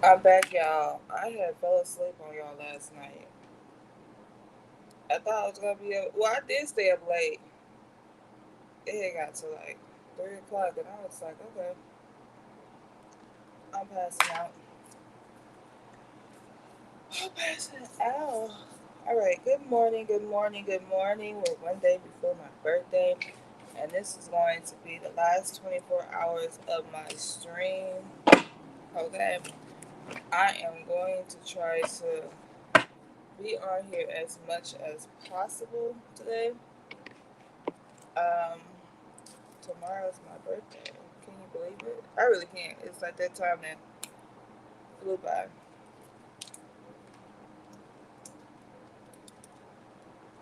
I'm back, y'all. I had fell asleep on y'all last night. I thought I was gonna be up. Well, I did stay up late. It had got to like 3 o'clock, and I was like, okay, I'm passing out. I'm passing out. All right. Good morning. Good morning. Good morning. We're one day before my birthday, and this is going to be the last 24 hours of my stream. Okay. I am going to try to be on here as much as possible today. Um, Tomorrow's my birthday. Can you believe it? I really can't. It's like that time that flew by.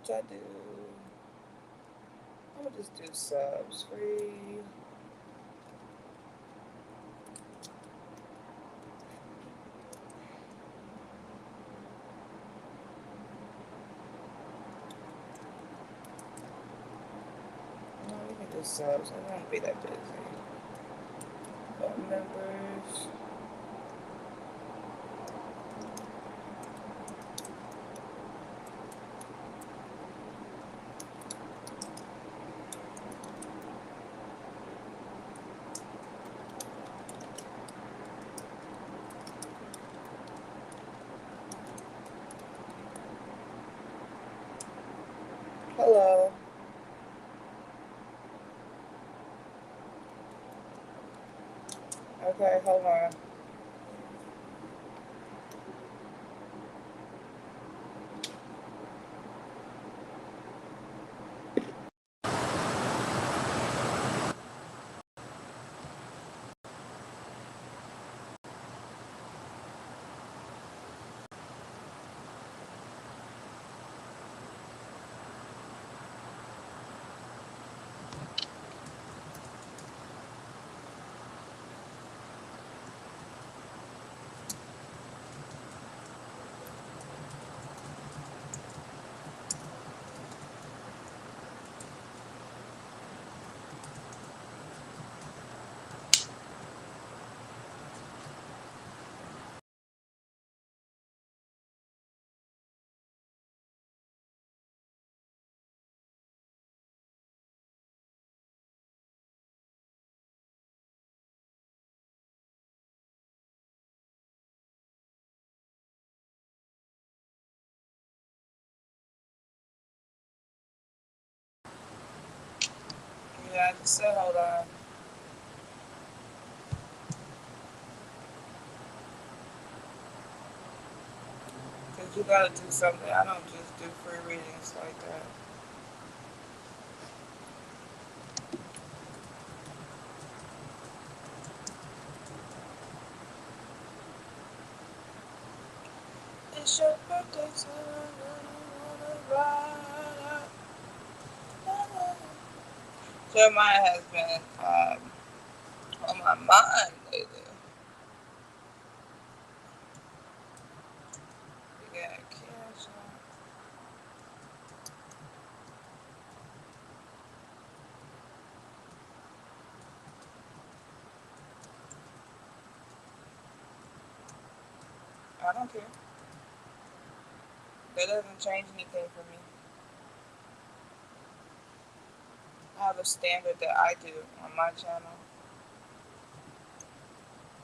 What I do? I'm gonna just do subs free. No, we can do subs. I won't be that busy. Phone numbers. Hello. Okay, hold on. Yeah, I just said hold on. Because you gotta do something. I don't just do free readings like that. It's your birthday, so I wanna ride. Jeremiah has been on my mind lately. Yeah, cash out. I don't care. That doesn't change anything for me. I have a standard that I do on my channel.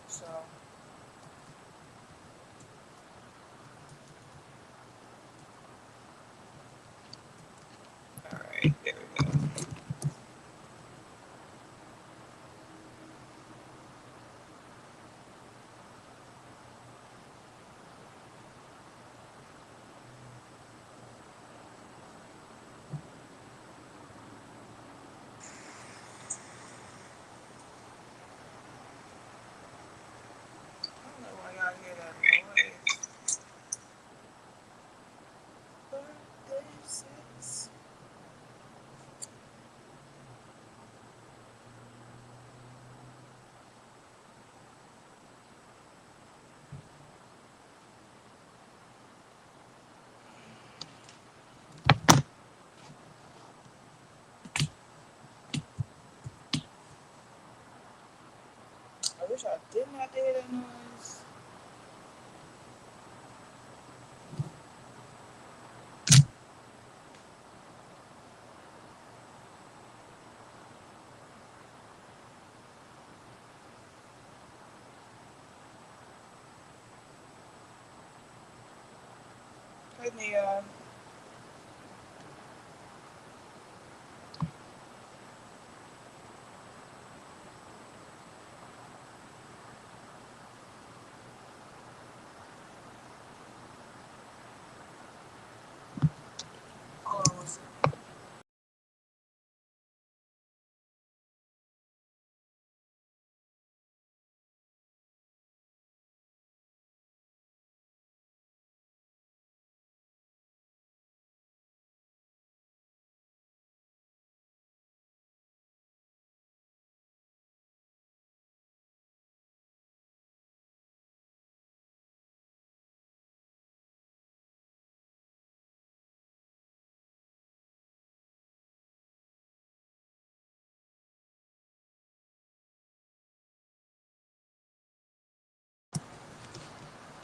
So, alright, there we go. I don't know why y'all hear that noise. Birthday sex. I wish I didn't have to hear that noise. Hey, Neon. Hold on one second.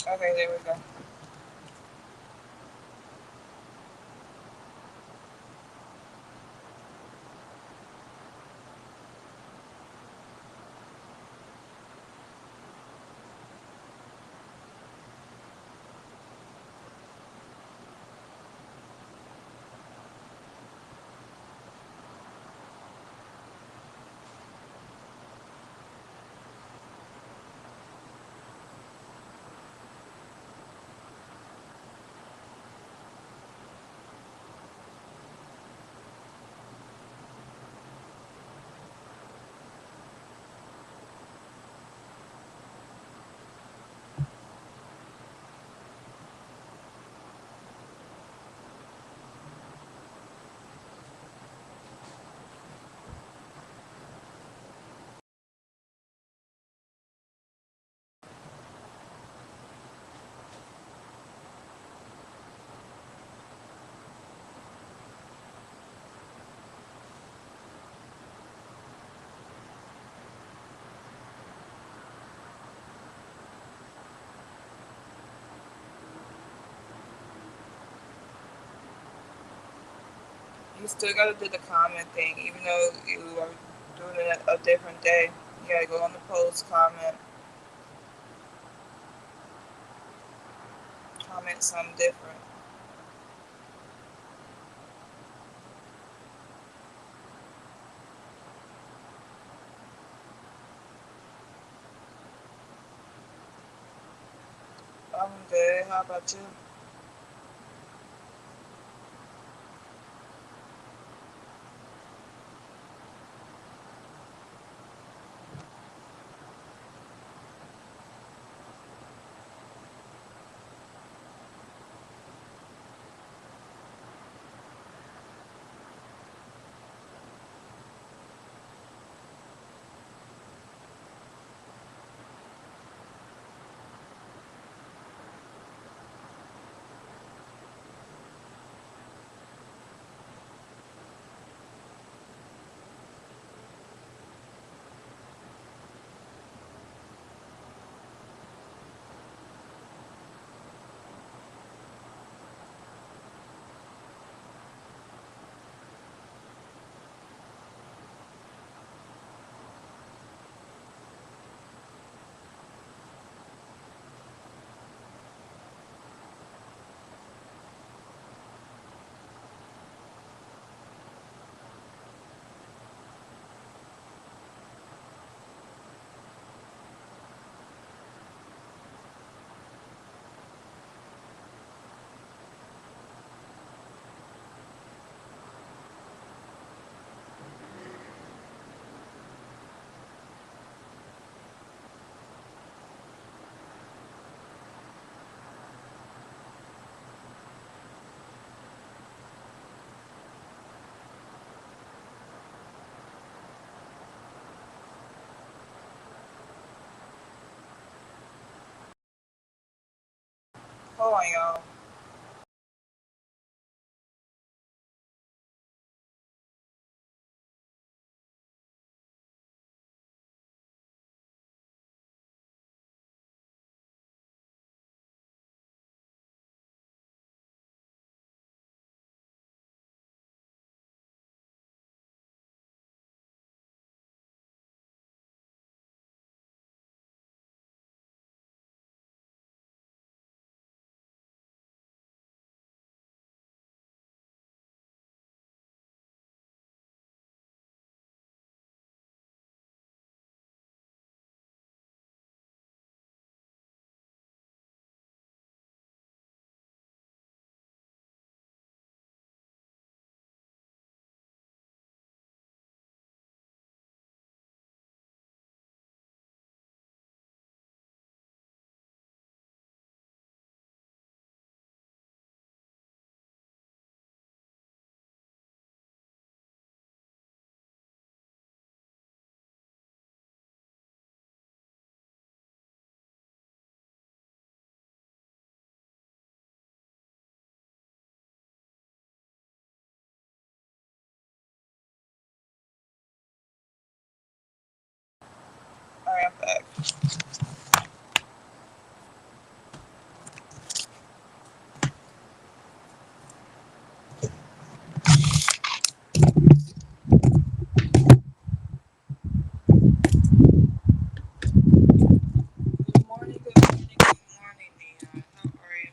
Okay, there we go. You still gotta do the comment thing, even though you are doing it a different day. You gotta go on the post, comment something different. I'm good. How about you? Hold on, y'all. back. Good morning, good morning, good morning, Neon. How are you?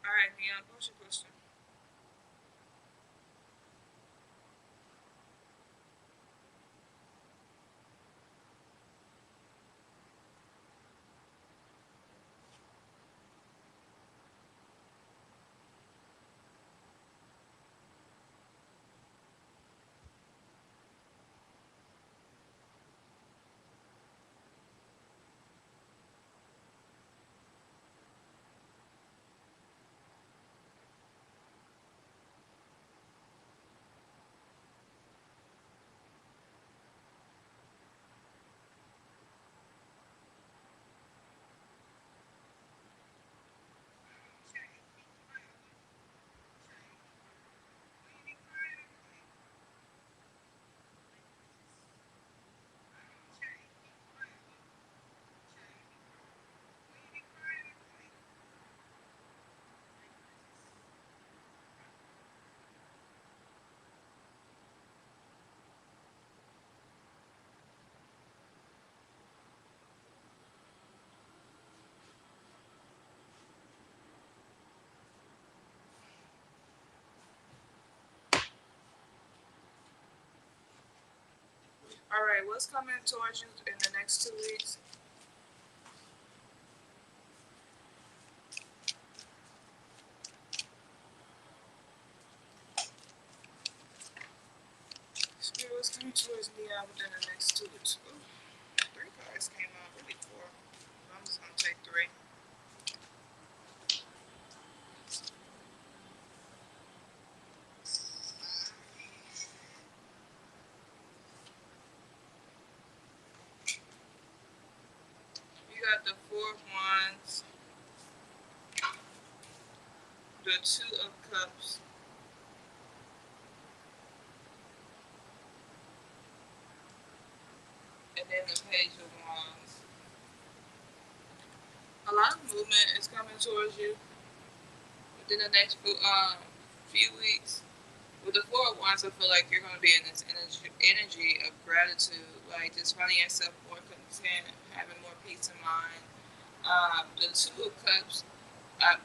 All right, Neon, what's your question? All right, what's coming towards you in the next 2 weeks? Spirit, what's coming towards Neon within the next 2 weeks? Ooh, three cards came out, really four. I'm just gonna take three. You got the Four of Wands, the Two of Cups, and then the Page of Wands. A lot of movement is coming towards you within the next few weeks. With the Four of Wands, I feel like you're going to be in this energy of gratitude, like just finding yourself more content, having more peace of mind. The Two of Cups, I,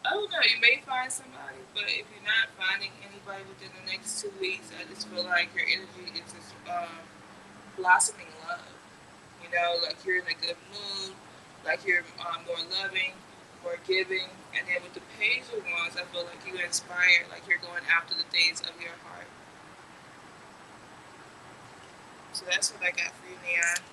I don't know, you may find somebody, but if you're not finding anybody within the next 2 weeks, I just feel like your energy is just blossoming love. You know, like you're in a good mood, like you're more loving, more giving. And then with the Page of Wands, I feel like you're inspired, like you're going after the things of your heart. So that's what I got for you, Neon.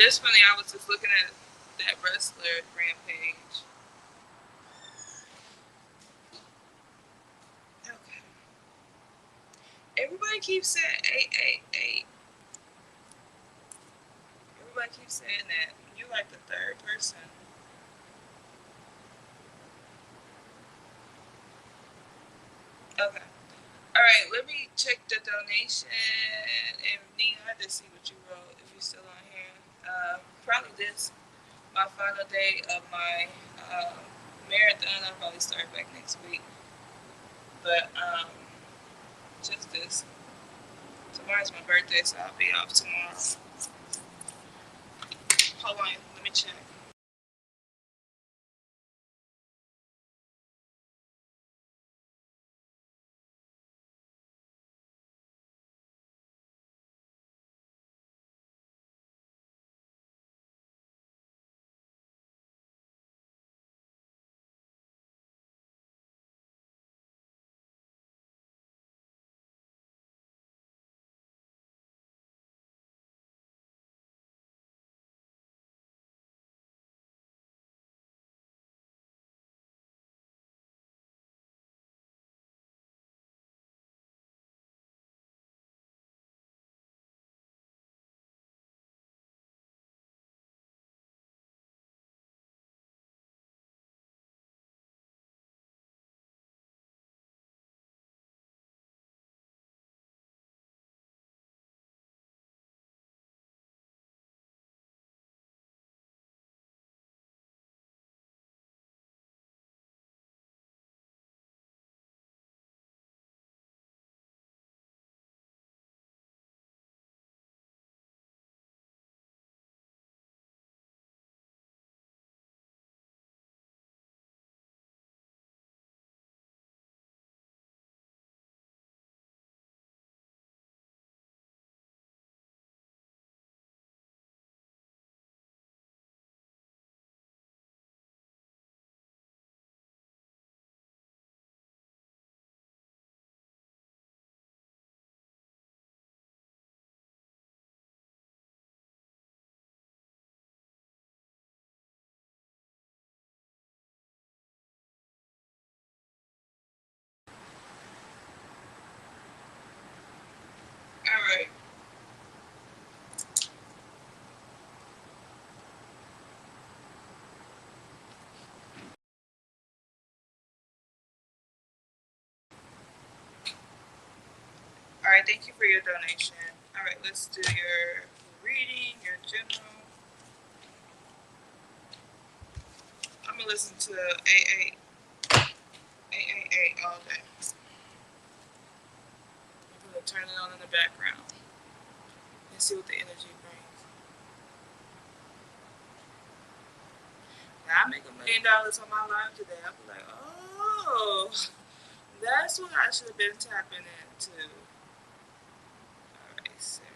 Just funny, I was just looking at that wrestler Rampage. Okay. Everybody keeps saying 888. Everybody keeps saying that. You're like the third person. Okay. All right. Let me check the donation. And Nina, I just see what you wrote. If you're still on here, probably this my final day of my marathon. I'll probably start back next week. But just this. Tomorrow's my birthday, so I'll be off tomorrow. Hold on, let me check. All right. All right. Thank you for your donation. All right. Let's do your reading, your general. I'm gonna listen to A all day. I'm gonna turn it on in the background and see what the energy brings. Now I make $1 million on my live today. I'll be like, oh, that's what I should have been tapping into. All right, Sarah.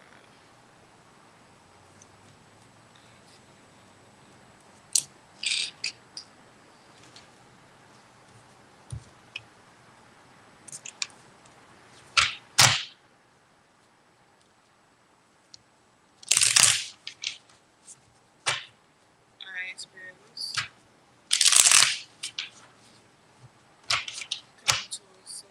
All right, Spirit. Come to us.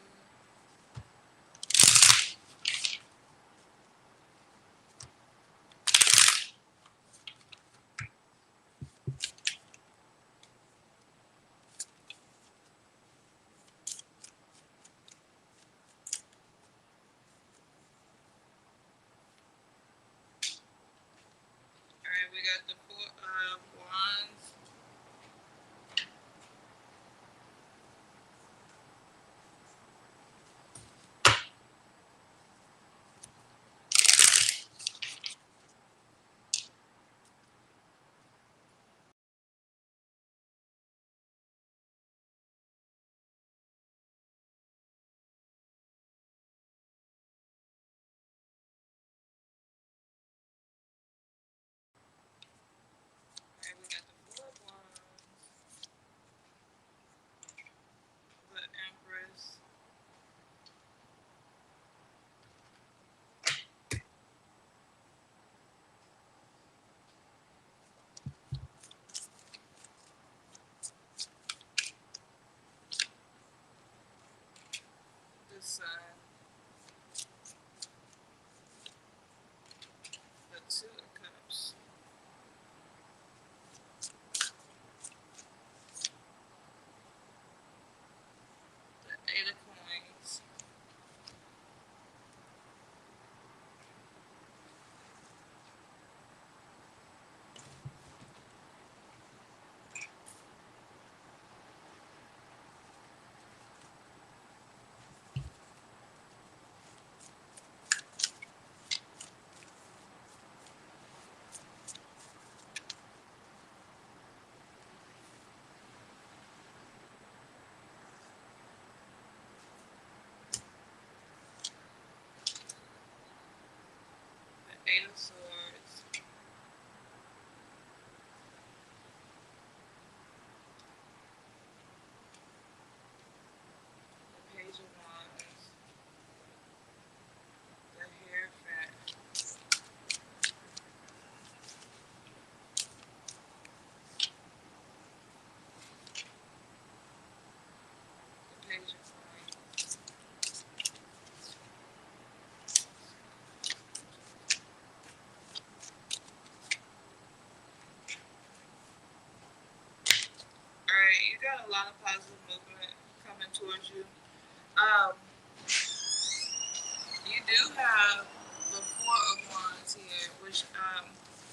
All right, we got the Four of Wands.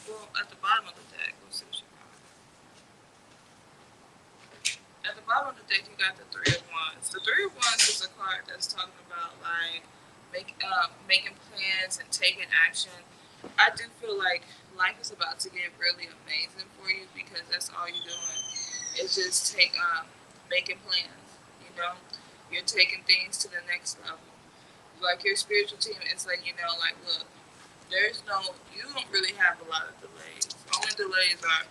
well, at the bottom of the deck, let's see what you got. At the bottom of the deck, you got the Three of Wands. The Three of Wands is a card that's talking about like making plans and taking action. I do feel like life is about to get really amazing for you because that's all you're doing. It's just making plans. You know, you're taking things to the next level. Like your spiritual team is like, like, look, you don't really have a lot of delays. The only delays are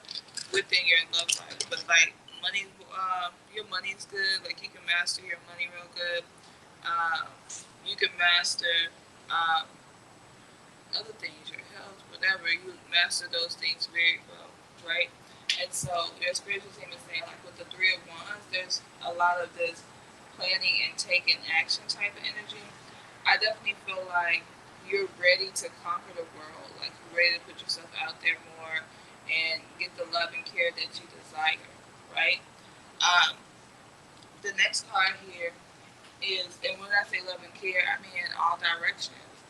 within your love life. But like your money's good. Like you can master your money real good. Um, you can master um, other things, your health, whatever. You master those things very well, right? And so your spiritual team is saying, like with the Three of Wands, there's a lot of this planning and taking action type of energy. I definitely feel like you're ready to conquer the world. Like you're ready to put yourself out there more and get the love and care that you desire, right? Um, the next card here is, and when I say love and care, I mean in all directions,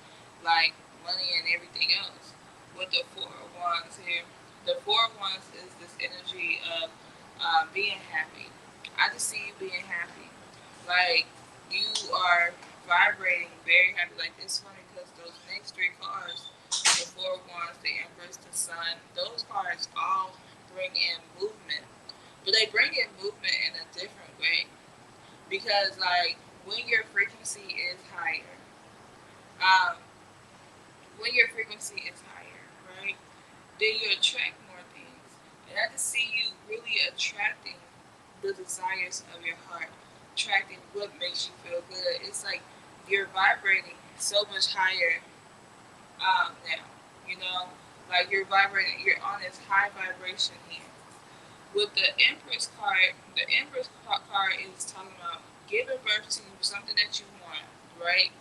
like money and everything else. With the Four of Wands here, the Four of Wands is this energy of being happy. I just see you being happy. Like you are vibrating very happy. Like it's funny because those next three cards, the Four of Wands, the Empress, the Sun, those cards all bring in movement. But they bring in movement in a different way. Because like when your frequency is higher, um, when your frequency is higher, right, then you attract more things. And I just see you really attracting the desires of your heart, attracting what makes you feel good. It's like you're vibrating so much higher now. You know, like you're vibrating, you're on this high vibration here. With the Empress card, the Empress card is talking about giving birth to something that you want, right?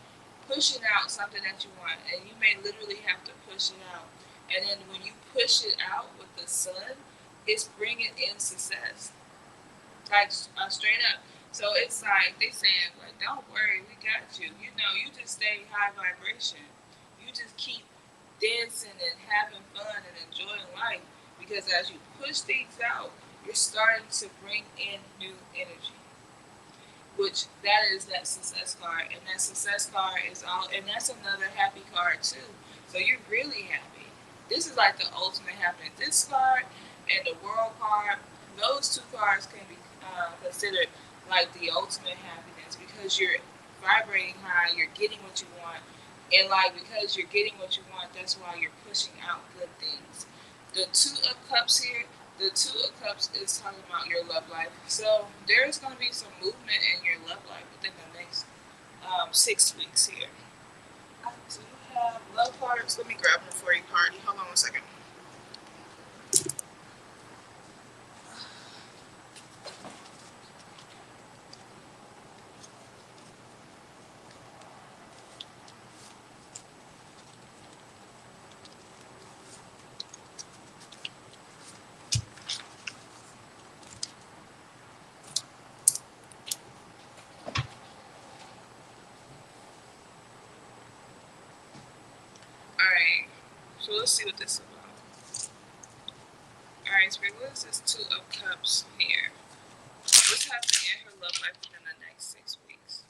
Pushing out something that you want, and you may literally have to push it out. And then when you push it out with the Sun, it's bringing in success, like straight up. So it's like they saying, like, don't worry, we got you. You know, you just stay high vibration. You just keep dancing and having fun and enjoying life because as you push things out, you're starting to bring in new energy, which that is that success card, and that success card is all, and that's another happy card too. So you're really happy. This is like the ultimate happiness. This card and the world card, those two cards can be considered like the ultimate happiness because you're vibrating high, you're getting what you want, and like because you're getting what you want, that's why you're pushing out good things. The Two of Cups here, the Two of Cups is talking about your love life. So there's going to be some movement in your love life within the next 6 weeks here. Do you have love cards? Let me grab them for you, Cardi. Hold on one second. Alright, so let's see what this is about. Alright, Spirit, what is this Two of Cups here? What's happening in her love life within the next 6 weeks?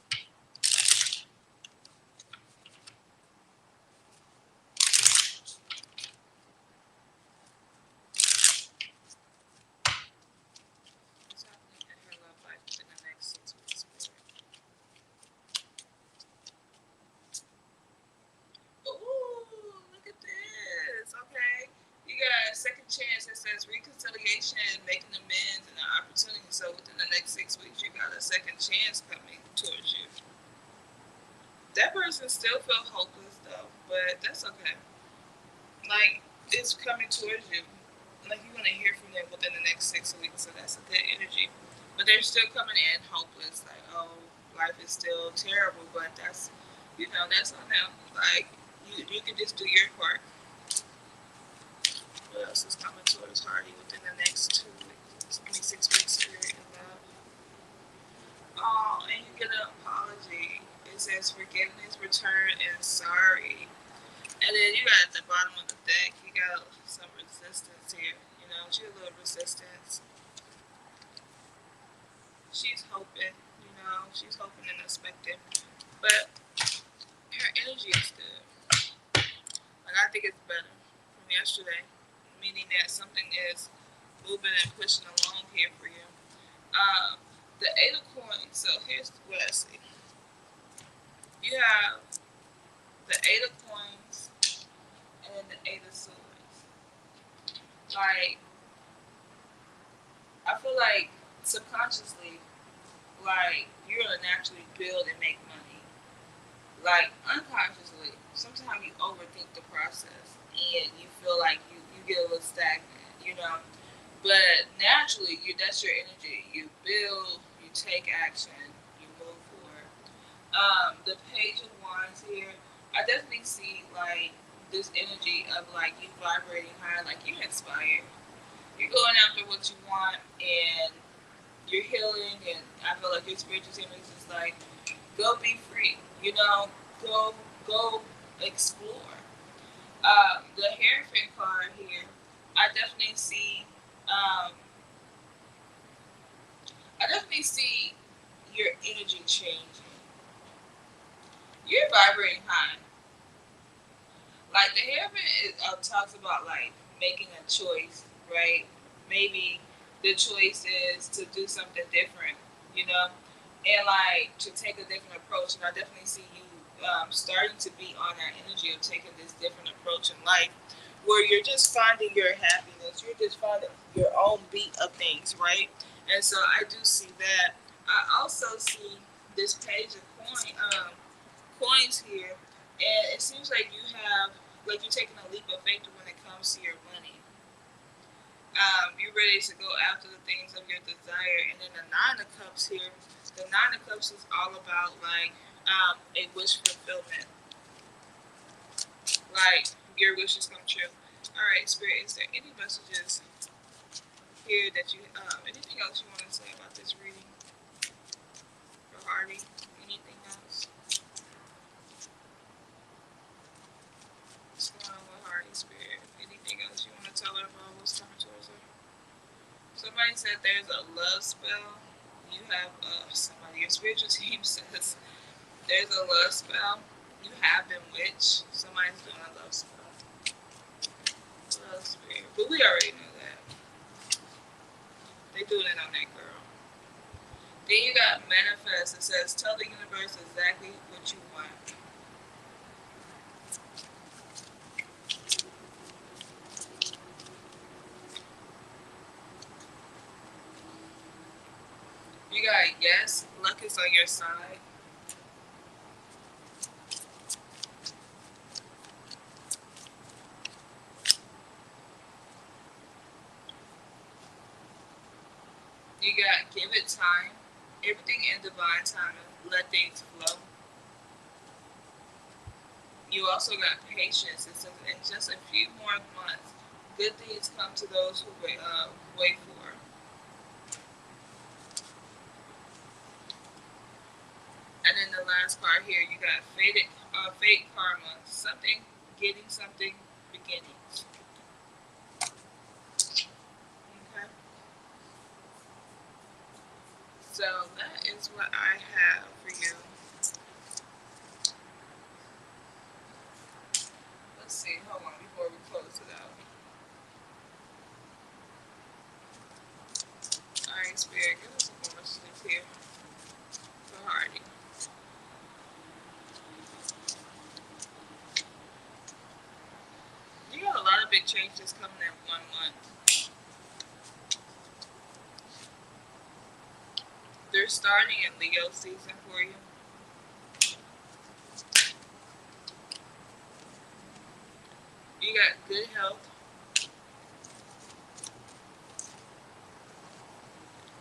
What's happening in her love life within the next 6 weeks, Spirit? Ooh, look at this. Okay. You got a second chance that says reconciliation, making amends, and an opportunity. So within the next 6 weeks, you got a second chance coming towards you. That person still felt hopeless though, but that's okay. Like it's coming towards you. Like you're gonna hear from them within the next 6 weeks, so that's a good energy. But they're still coming in hopeless, like, oh, life is still terrible, but that's on them. Like you can just do your part. What else is coming towards Hardy within the next 2 weeks? 6 weeks period of love. Oh, and you get an apology. It says forgiveness, return, and sorry. And then you got at the bottom of the deck, you got some resistance here. You know, she's a little resistance. She's hoping, you know, she's hoping and expecting. But her energy is good. Like, I think it's better from yesterday, meaning that something is moving and pushing along here for you. Um, the Eight of Coins, so here's what I see. You have the Eight of Coins and then the Eight of Swords. Like, I feel like subconsciously, like, you're gonna naturally build and make money. Like, unconsciously, sometimes you overthink the process and you feel like you get a little stagnant, you know. But naturally, that's your energy. You build, you take action, you move forward. The Page of Wands here, I definitely see like this energy of like you vibrating high, like you're inspired. You're going after what you want, and you're healing. And I feel like your spiritual team is just like, go be free. You know, go explore. The Hierophant card here, I definitely see. Um, I definitely see your energy changing. You're vibrating high. Like the Hierophant talks about like making a choice, right? Maybe the choice is to do something different, you know, and like to take a different approach. And I definitely see you starting to be on that energy of taking this different approach in life, where you're just finding your happiness. You're just finding your own beat of things, right? And so I do see that. I also see this page of coins here, and it seems like you have like you're taking a leap of faith when it comes to your money. You're ready to go after the things of your desire, and then the Nine of Cups here. The Nine of Cups is all about like a wish fulfillment, like your wishes come true. All right, Spirit, is there any messages here that you anything else you want to say about this reading for Hardy? Anything else? What's going on with Hardy, Spirit? Anything else you want to tell her about what's coming towards her? Somebody said there's a love spell. You have somebody, your spiritual team says there's a love spell. You have been witched. Somebody's doing a love spell. Love spirit. But we already know that. They doing it on that girl. Then you got manifest. It says tell the universe exactly what you want. You got yes, luck is on your side. You got give it time. Everything in divine time. Let things flow. You also got patience. It says in just a few more months, good things come to those who wait for. And then the last part here, you got fate karma. Something getting something beginning. Okay. So that is what I have for you. Let's see. Hold on before we close it out. All right, Spirit, give us some more messages here for Hardy. You got a lot of big changes coming in 1 month. They're starting in Leo season for you. You got good health.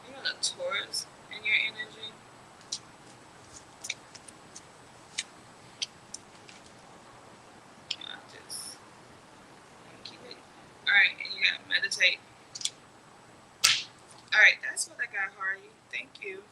You got a Taurus in your energy. I just keep it. All right, and you got meditate. All right, that's what I got, Hardy. Thank you.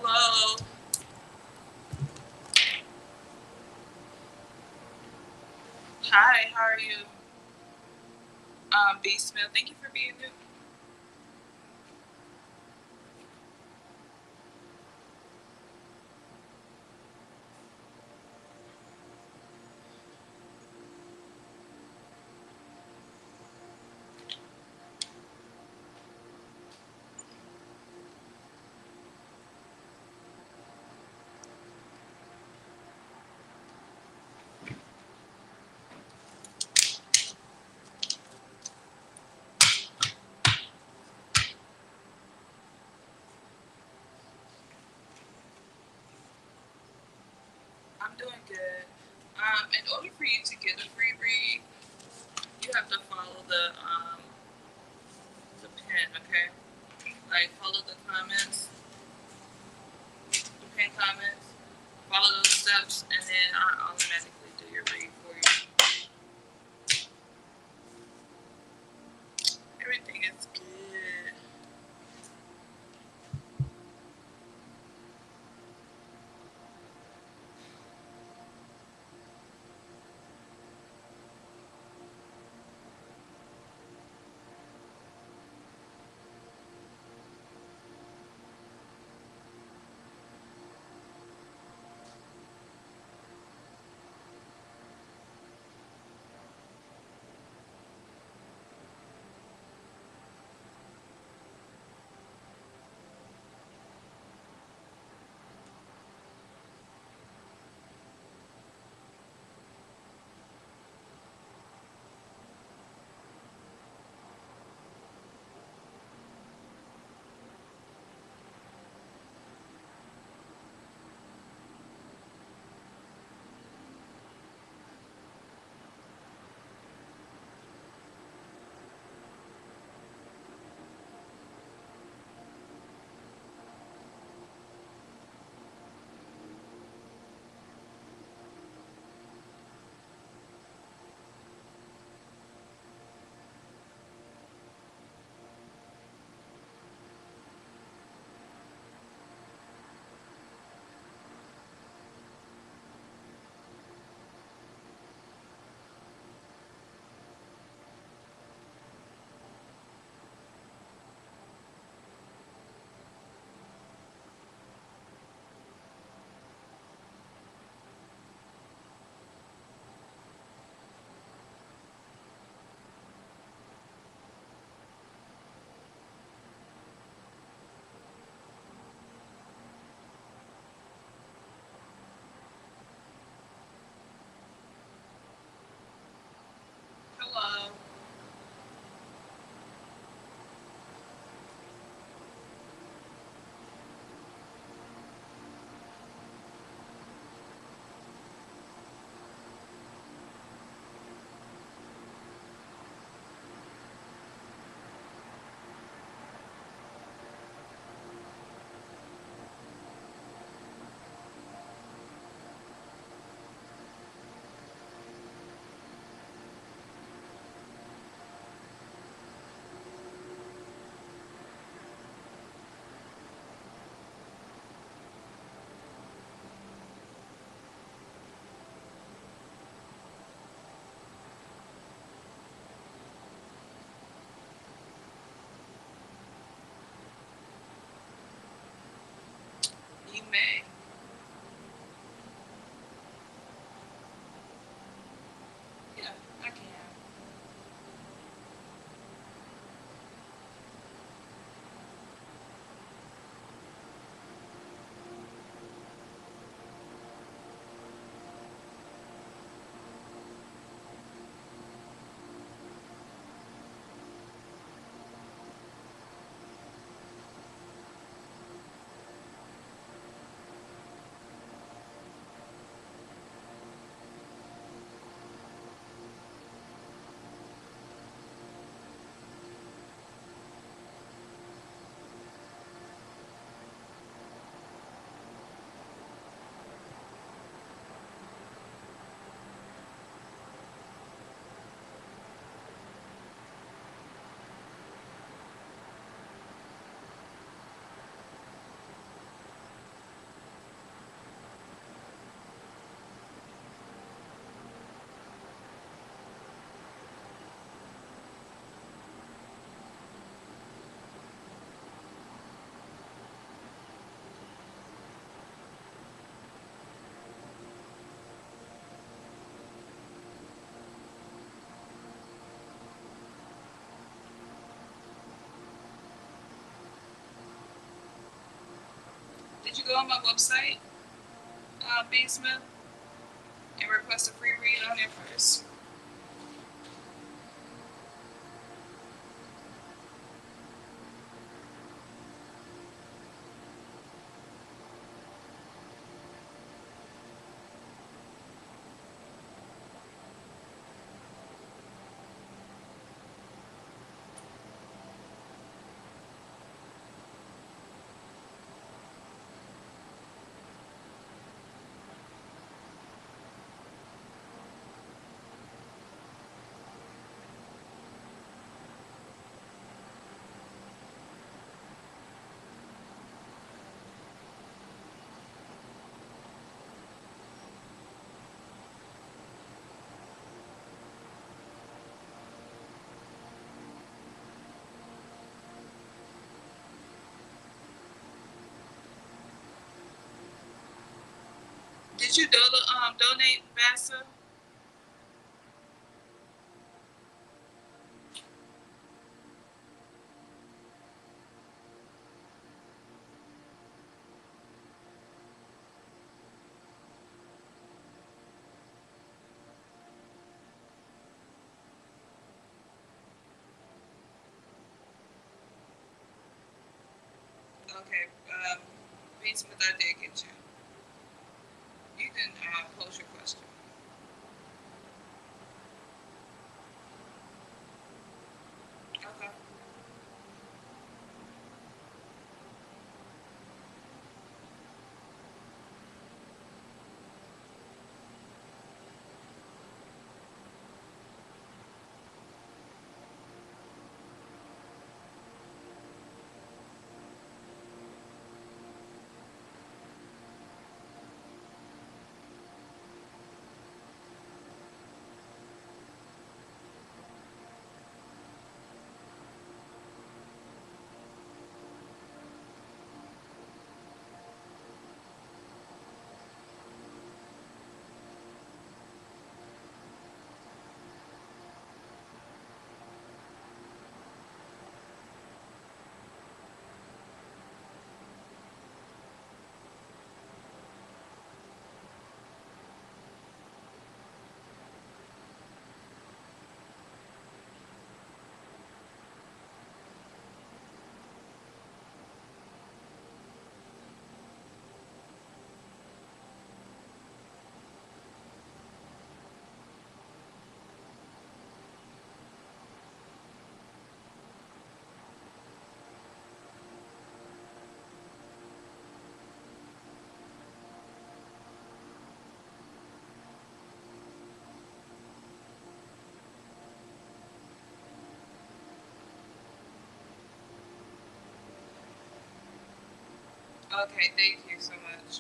Hello. Hi, how are you? B. Smith, thank you for being here. I'm doing good. In order for you to get a free read, you have to follow the pin, okay? Like follow the comments, the pin comments, follow those steps, and then I automatically do your read for you. Everything is good. Hello. You may. Yeah, I can. Did you go on my website, B Smith, and request a free read on there first? Did you donate, Vasa? Okay, B Smith, I did get you. You can pose your question. Okay. Okay, thank you so much.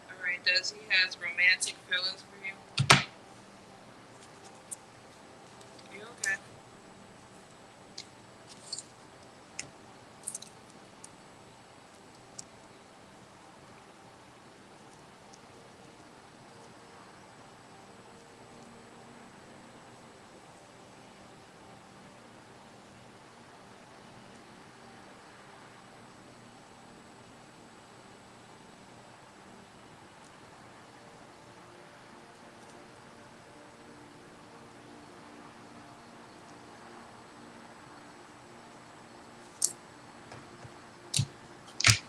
All right, does he has romantic feelings for you? You okay?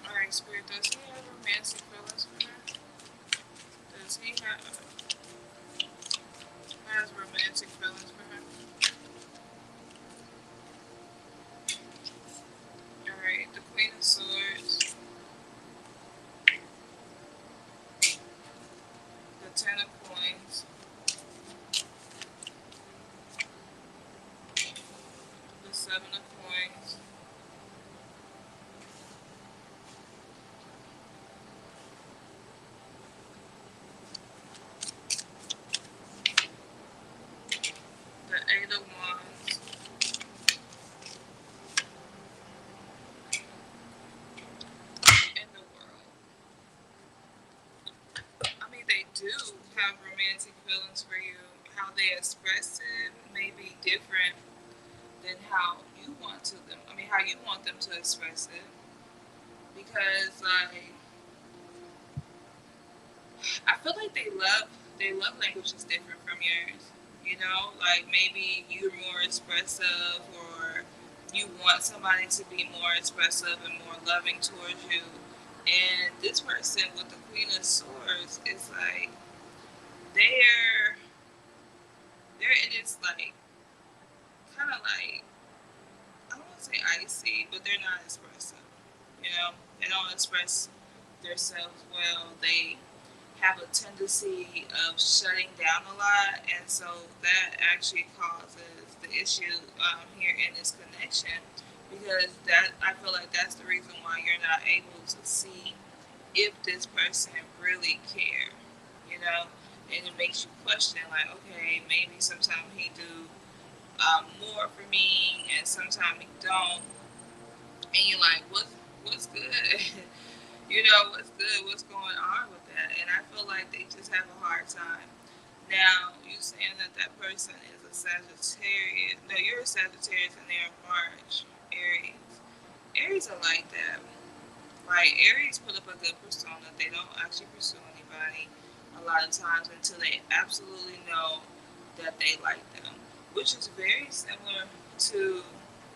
All right, Spirit, does he have romantic feelings for her? Does he has romantic feelings for her? All right, the Queen of Swords, the Ten of Coins, the Seven of Coins, the Eight of Wands, and the World. I mean, they do have romantic feelings for you, how they express it may be different than how you want to them. I mean, how you want them to express it, because like I feel like they love languages different from yours. You know, like maybe you're more expressive, or you want somebody to be more expressive and more loving towards you. And this person with the Queen of Swords is like they're they're it is like kind of like I don't want to say icy, but they're not expressive. You know, they don't express themselves well. They have a tendency of shutting down a lot, and so that actually causes the issue here in this connection. Because that I feel like that's the reason why you're not able to see if this person really cares. You know, and it makes you question, like, okay, maybe sometimes he do more for me, and sometimes he don't, and you're like, what's good? You know, what's good? What's going on with that? And I feel like they just have a hard time. Now, you saying that that person is a Sagittarius? No, you're a Sagittarius, and they're March, Aries. Aries are like that. Like Aries put up a good persona. They don't actually pursue anybody a lot of times until they absolutely know that they like them, which is very similar to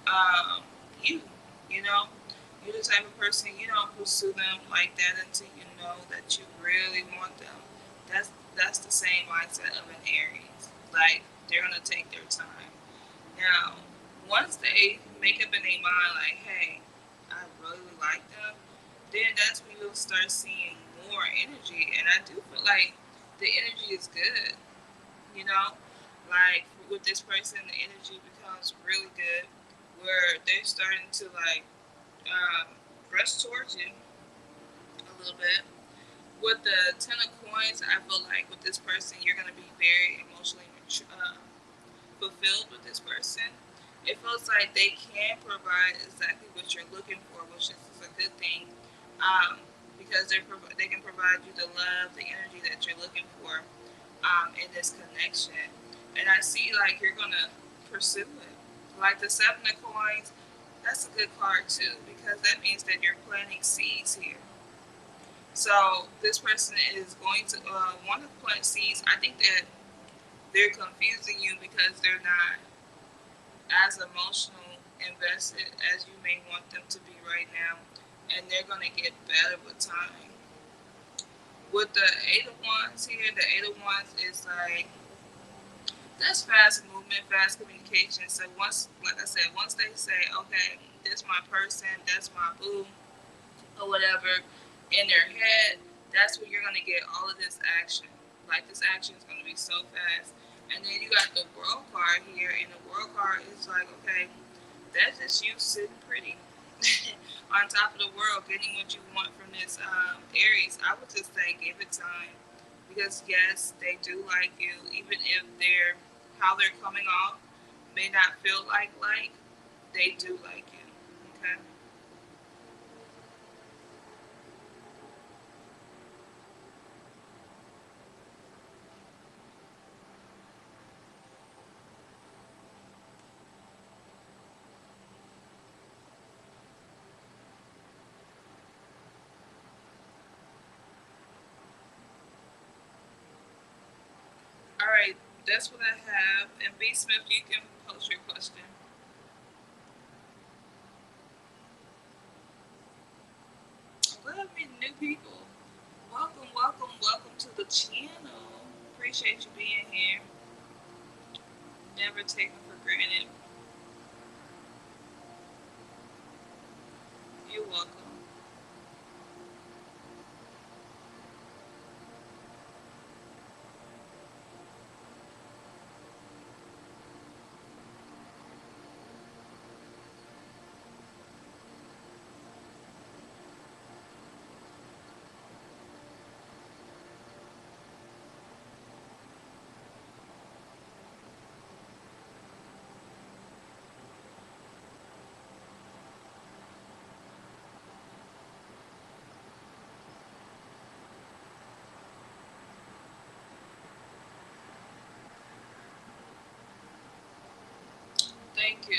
um, you. You know, you're the type of person you don't pursue them like that until you know that you really want them. That's the same mindset of an Aries. Like they're gonna take their time. Now, once they make up in their mind, like, hey, I really like them, then that's when you'll start seeing more energy. And I do feel like the energy is good, you know? Like, with this person, the energy becomes really good where they're starting to, like, rush towards you a little bit. With the Ten of Coins, I feel like with this person, you're going to be very emotionally fulfilled with this person. It feels like they can provide exactly what you're looking for, which is a good thing, um, because they can provide you the love, the energy that you're looking for in this connection. And I see like you're gonna pursue it. Like the Seven of Coins, that's a good card too, because that means that you're planting seeds here. So this person is going to want to plant seeds. I think that they're confusing you because they're not as emotional invested as you may want them to be right now, and they're gonna get better with time. With the Eight of Wands here, the Eight of Wands is like that's fast movement, fast communication. So once, like I said, once they say, okay, this my person, that's my boo, or whatever, in their head, that's when you're gonna get all of this action. Like this action is gonna be so fast. And then you got the World card here, and the World card is like, okay, that's just you sitting pretty on top of the world, getting what you want from this Aries. I would just say give it time, because yes, they do like you, even if they're how they're coming off may not feel like they do like you. Okay. All right, that's what I have. And B Smith, you can post your question. I love meeting new people. Welcome, welcome, welcome to the channel. Appreciate you being here. Never take it for granted. You're welcome. Thank you.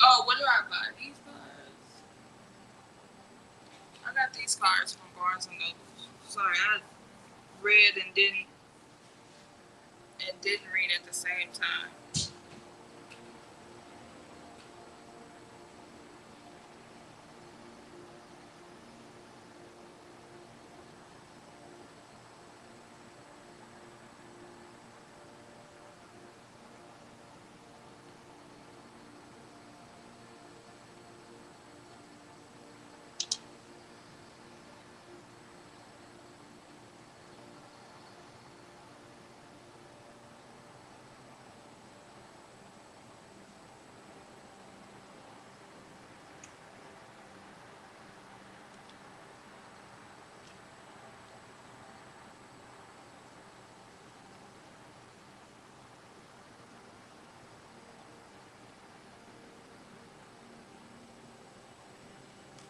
Oh, what do I buy? These cards? I got these cards from Barnes and Noble. Sorry, I read and didn't read at the same time.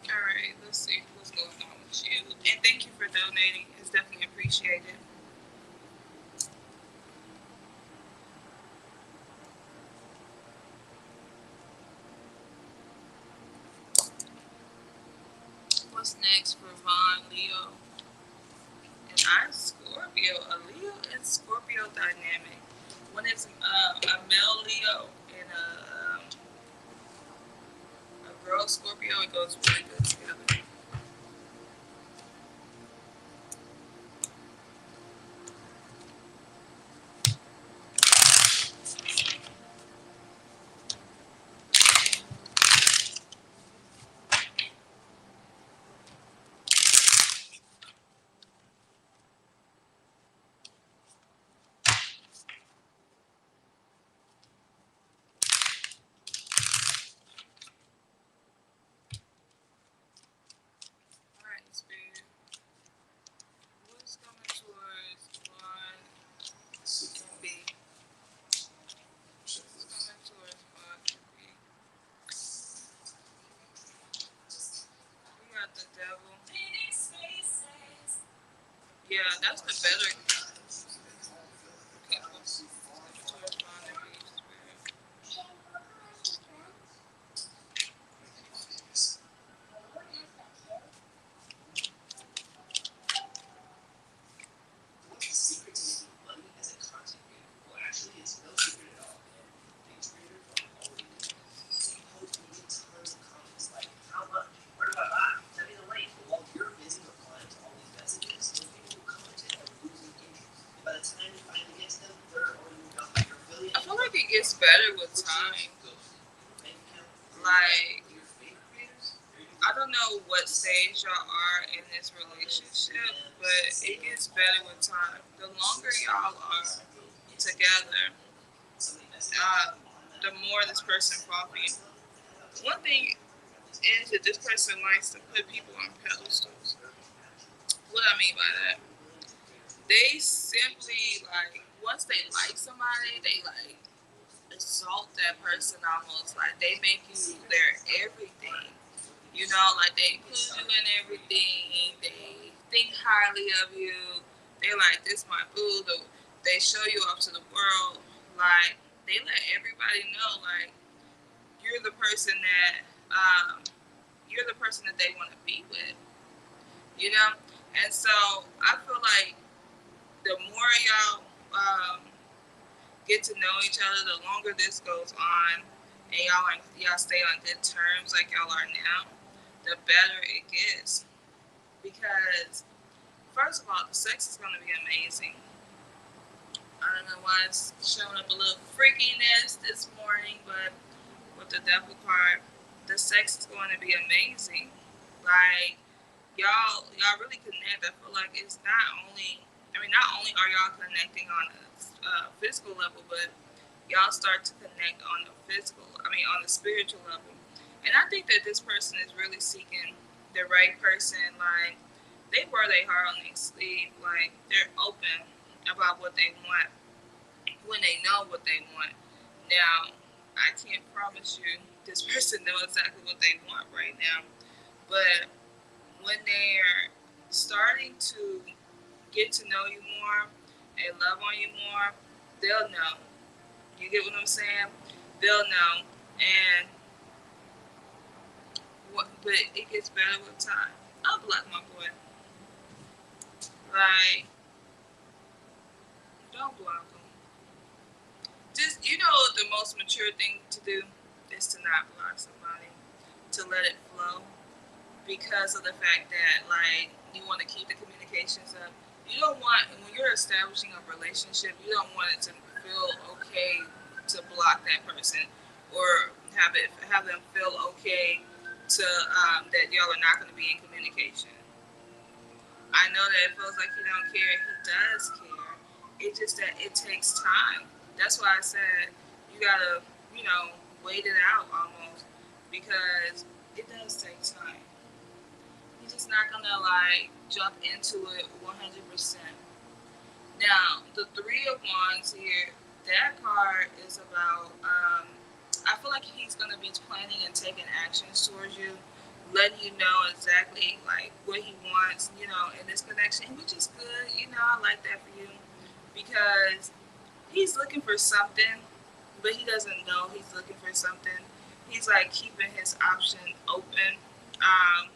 All right, let's see what's going on with you. And thank you for donating. It's definitely appreciated. What's next for Vaughn, Leo, and I, Scorpio? A Leo and Scorpio dynamic. When it's a male Leo and a girl Scorpio, it goes really good together. better with time. Like, I don't know what stage y'all are in this relationship, but it gets better with time. The longer y'all are together, uh, the more this person falls for you. One thing is that this person likes to put people on pedestals. What I mean by that, they simply like once they like somebody, they like exalt that person almost like they make you their everything. You know, like they include you in everything. They think highly of you. They like this my boo. They show you up to the world. Like they let everybody know like you're the person that you're the person that they want to be with. You know, and so I feel like the more y'all get to know each other, the longer this goes on, and y'all stay on good terms like y'all are now, the better it gets. Because first of all, the sex is going to be amazing. I don't know why it's showing up a little freakiness this morning, but with the devil card, the sex is going to be amazing. Like y'all really connect. I feel like it's not only. I mean, not only are y'all connecting on a physical level, but y'all start to connect on the physical. I mean, on the spiritual level. And I think that this person is really seeking the right person. Like they wear their heart on their sleeve. Like they're open about what they want when they know what they want. Now, I can't promise you this person knows exactly what they want right now, but when they're starting to get to know you more and love on you more, they'll know. You get what I'm saying? They'll know, and but it gets better with time. I'll block my boy. Like, don't block him. Just the most mature thing to do is to not block somebody, to let it flow, because of the fact that like you want to keep the communications up. You don't want when you're establishing a relationship, you don't want it to feel okay to block that person or have them feel okay to that y'all are not going to be in communication. I know that it feels like he don't care. He does care. It's just that it takes time. That's why I said you gotta, wait it out almost because it does take time. You're just not gonna like jump into it 100%. Now the Three of Wands here, that card is about. I feel like he's gonna be planning and taking actions towards you, letting you know exactly like what he wants, in this connection, which is good. I like that for you because he's looking for something, but he doesn't know he's looking for something. He's like keeping his option open. Um,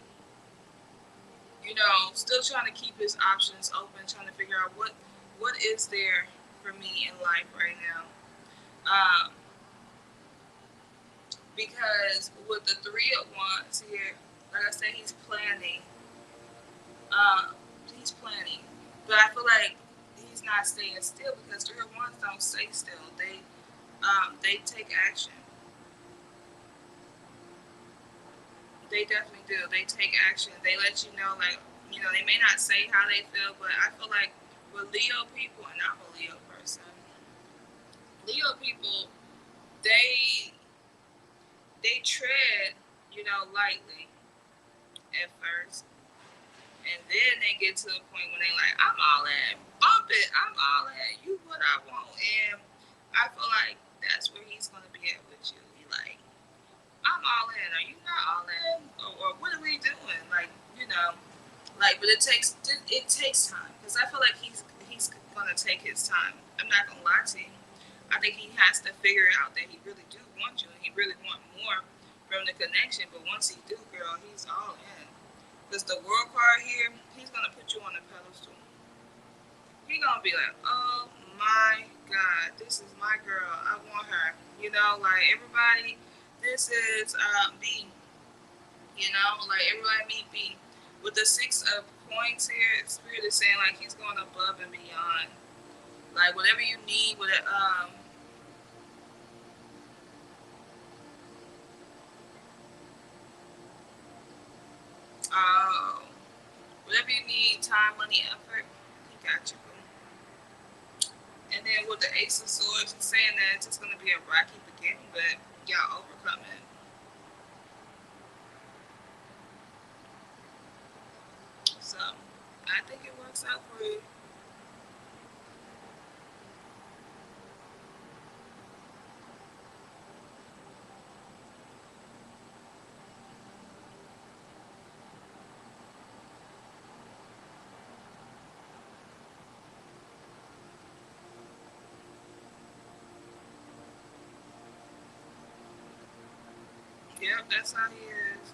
still trying to keep his options open, trying to figure out what is there for me in life right now. Um, because with the Three of Wands here, like I said, he's planning. Um, he's planning, but I feel like he's not staying still because Three of Wands don't stay still. They take action. They definitely do. They take action. They let you know, like, they may not say how they feel, but I feel like with Leo people, and I'm a Leo person, Leo people, they they tread, lightly at first, and then they get to a point when they like, I'm all in, bump it, I'm all in, you what I want, and I feel like that's where he's gonna be at with you. He like, I'm all in. Are you not all in? Or what are we doing? Like, but it takes time because I feel like he's gonna take his time. I'm not gonna lie to you. I think he has to figure out that he really do want you and he really want more from the connection. But once he do, girl, he's all in. Because the world card here, he's gonna put you on a pedestal. He gonna be like, oh my God, this is my girl. I want her. Like everybody, this is B. Like everybody meet B. With the Six of Coins here, Spirit is saying like he's going above and beyond. Like whatever you need, whatever you need, time, money, effort, he got you. And then with the Ace of Swords, he's saying that it's just going to be a rocky beginning, but y'all overcome it. So I think it works out for you. Yep, that's how he is.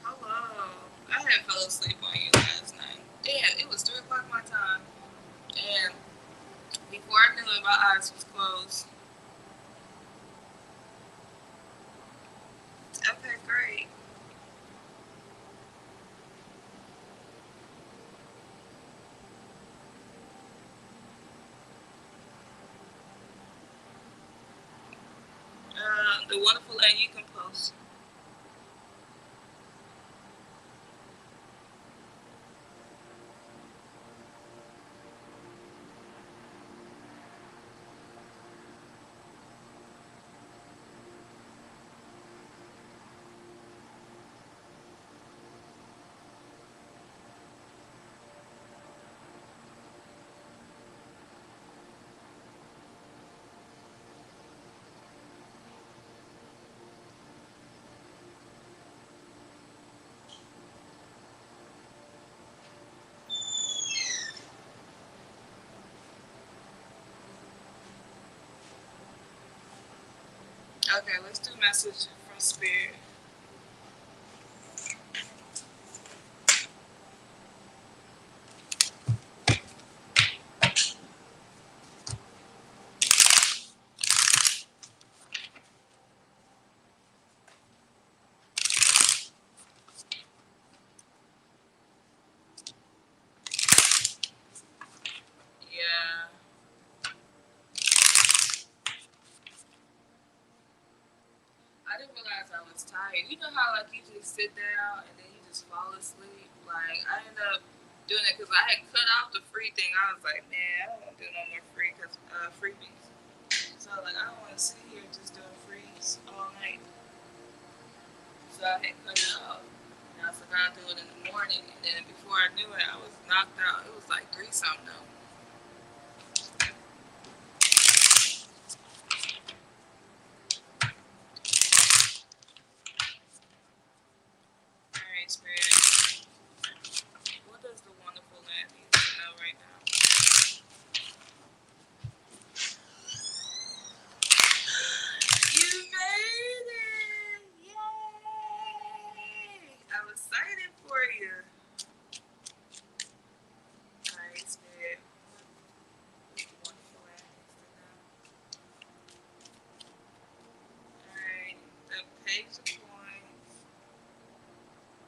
Hello. I had fell asleep on you last night. Damn, it was 3 o'clock my time. And before I knew it, my eyes was closed. Okay, great. The wonderful lady you can post. Okay, let's do message from Spirit. Yeah. I didn't realize I was tired. You know how like you just sit down and then you just fall asleep. Like I ended up doing it because I had cut off the free thing. I was like, man, I don't want to do no more free because freebies. So like I don't want to sit here just doing frees all night. So I had cut it off. And I was like, I'll do it in the morning. And then before I knew it, I was knocked out. It was like 3 something though. All right, Spirit. What does the wonderful land need to know right now? You made it! Yay! I'm excited for you. Alright, Spirit. Wonderful endings to know. Alright, the Page of Coins,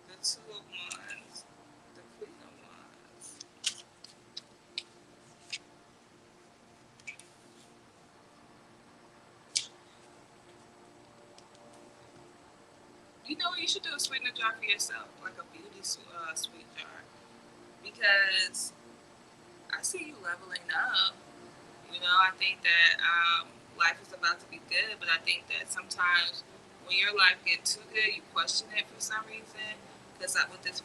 the Two of Wands, the Queen of Wands. You know what? You should do a sweetener jar for yourself, like a beauty sweet jar. Because I see you leveling up. You know, I think that life is about to be good, but I think that sometimes when your life gets too good, you question it for some reason. Because with this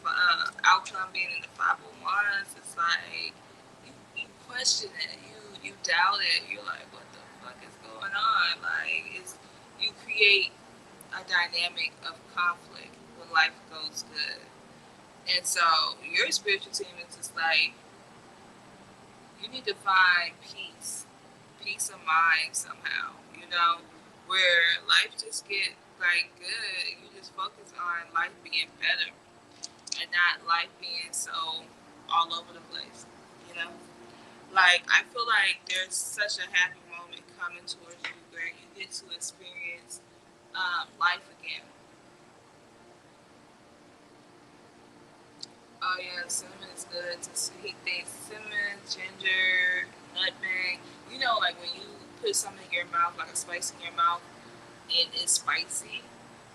outcome being in the 501s, it's like you question it, you doubt it. You're like, what the fuck is going on? Like, you create a dynamic of conflict when life goes good. And so your spiritual team is just like, you need to find peace of mind somehow, you know, where life just get like good. You just focus on life being better and not life being so all over the place, you know. Like I feel like there's such a happy moment coming towards you where you get to experience life again. Oh yeah, cinnamon is good to heat things. Cinnamon, ginger, nutmeg. You know, like when you put something in your mouth, like a spice in your mouth, and it's spicy.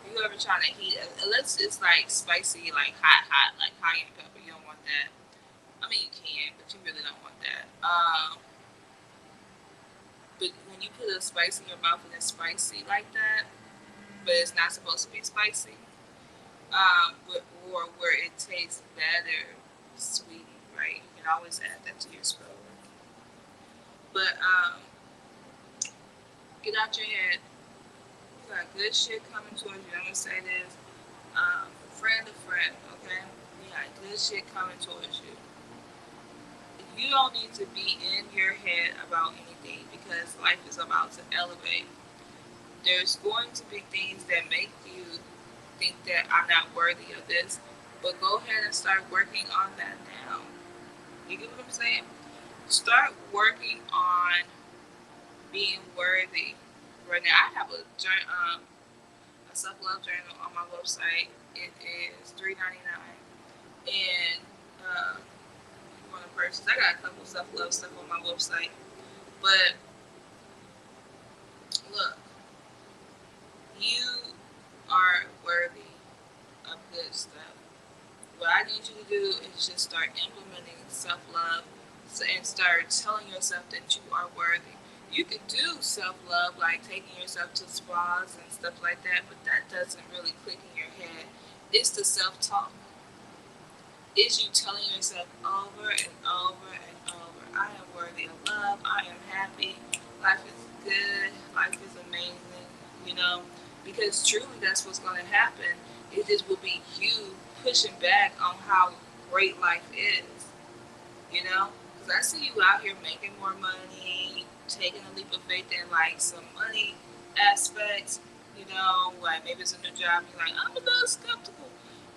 You ever trying to heat it? Unless it's like spicy, like hot, like cayenne pepper. You don't want that. I mean, you can, but you really don't want that. But when you put a spice in your mouth and it's spicy like that, but it's not supposed to be spicy, or where it tastes better, sweet, right? You can always add that to your spell. But get out your head. You got good shit coming towards you. I'm gonna say this, friend to friend, okay? You got good shit coming towards you. You don't need to be in your head about anything because life is about to elevate. There's going to be things that make you think that I'm not worthy of this, but go ahead and start working on that now. You get what I'm saying? Start working on being worthy. Right now, I have a self love journal on my website. It is $3.99, and you want to purchase. I got a couple self love stuff on my website, but look, you are worthy of good stuff. What I need you to do is just start implementing self love and start telling yourself that you are worthy. You can do self love like taking yourself to spas and stuff like that, but that doesn't really click in your head. It's the self talk. It's you telling yourself over and over and over, I am worthy of love, I am happy, life is good, life is amazing, you know, because truly that's what's going to happen. It just will be you pushing back on how great life is, you know, because I see you out here making more money, taking a leap of faith in like some money aspects, you know, like maybe it's a new job, you're like, I'm a little skeptical,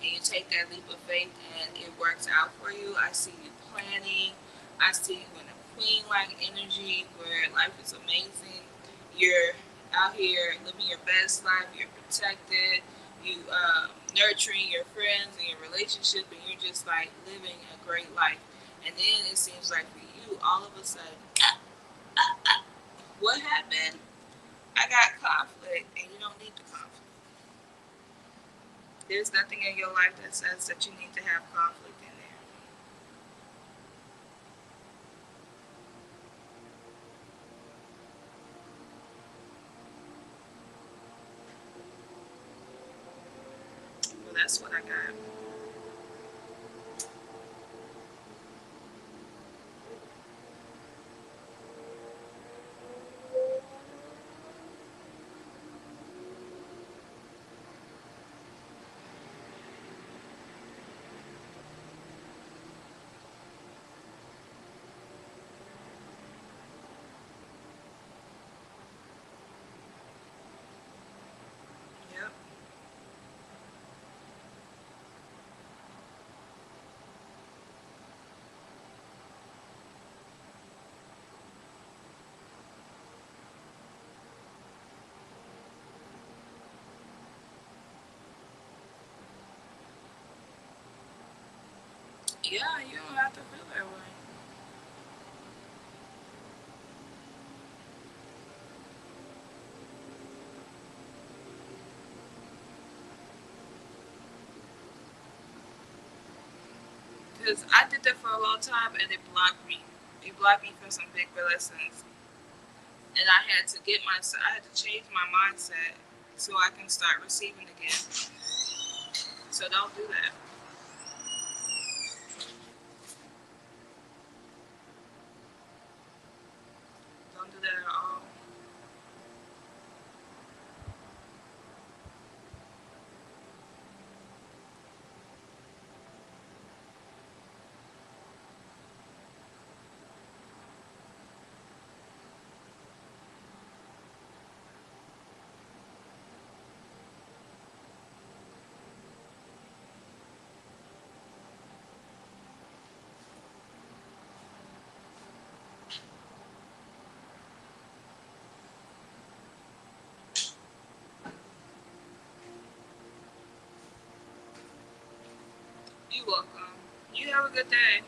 and you take that leap of faith and it works out for you. I see you planning. I see you in a queen like energy where life is amazing. You're out here living your best life. You're protected. You nurturing your friends and your relationship, and you're just like living a great life. And then it seems like for you, all of a sudden, what happened? I got conflict, and you don't need the conflict. There's nothing in your life that says that you need to have conflict in there. Well, that's what I got. Yep. Yeah, you don't have to feel that way. Because I did that for a long time and it blocked me. It blocked me from some big blessings. And I had to I had to change my mindset so I can start receiving again. So don't do that. Don't do that at all. You're welcome. You have a good day.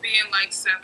be in like 7.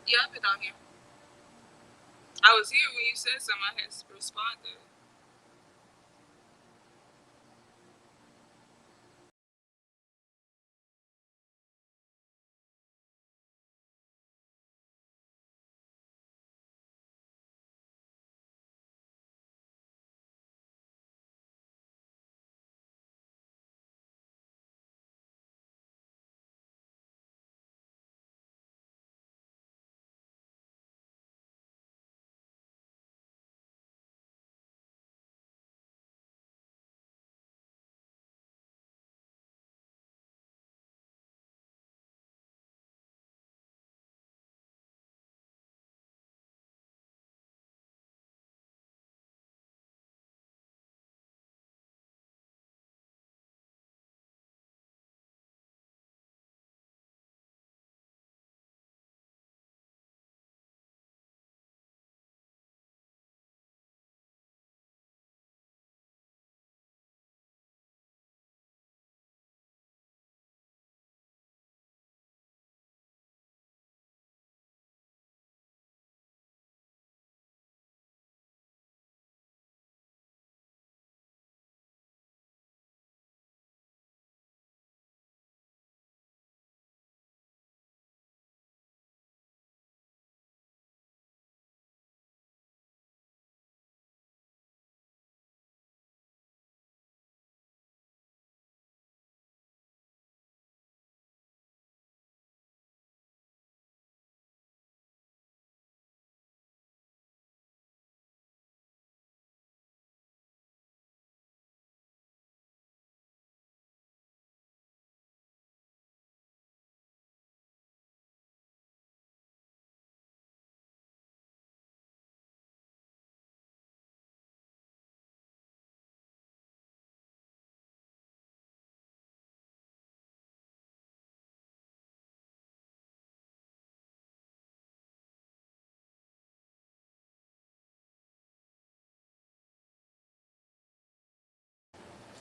Yep, it's on here. I was here when you said something. I had responded.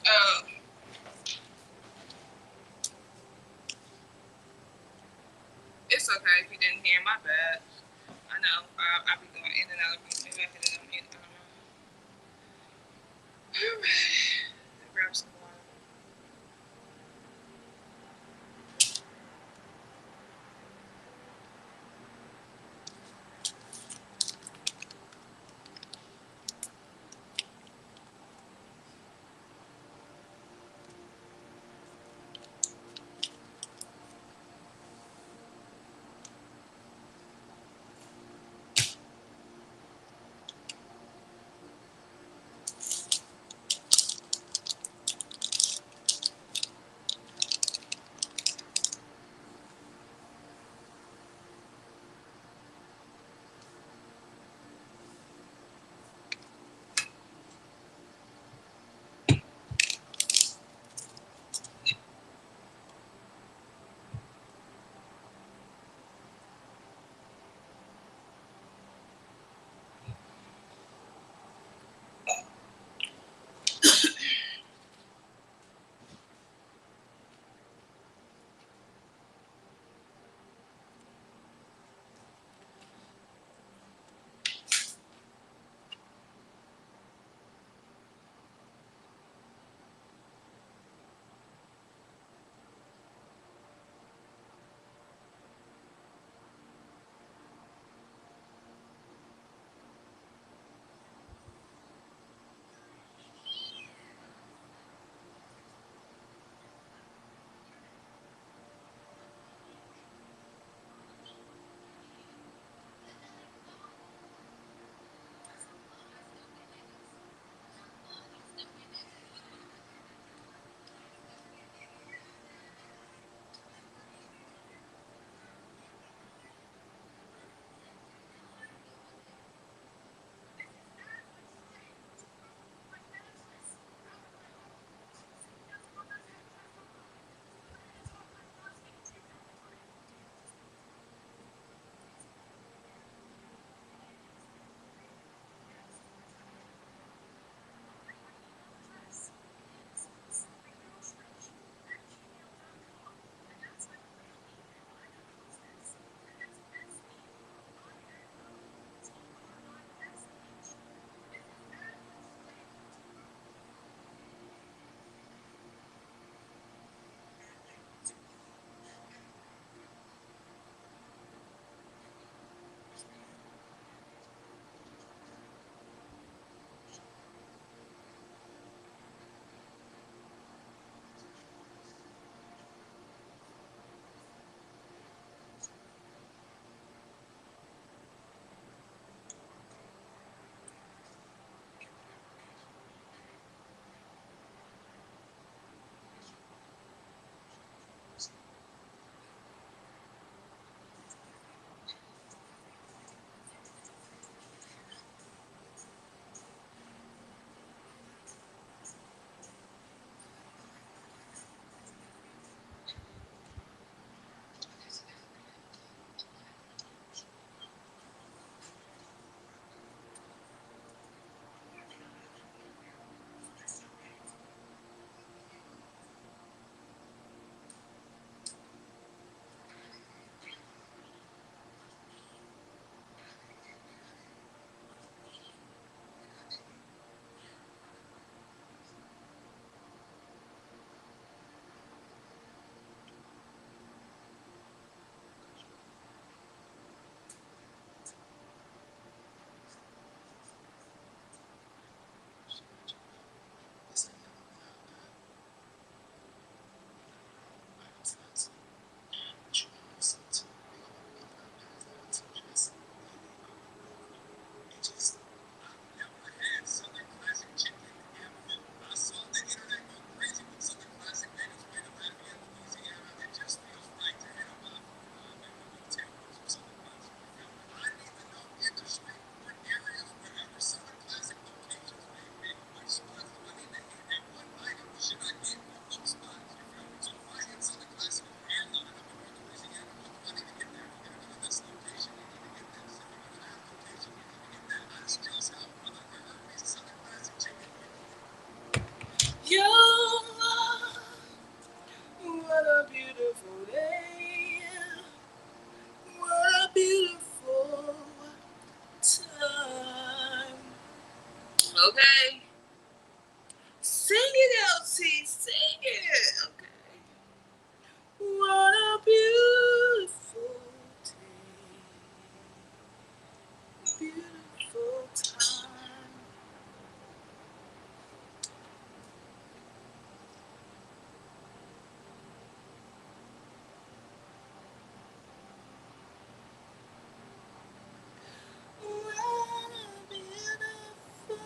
Oh, it's okay if you didn't hear. My bad. I know. I be going in and out of music. Maybe I hit it on mute. I don't know. All right. Grab some water. Okay? Sing it, LT. Sing it. Okay. What a beautiful day. Beautiful time. What a beautiful day.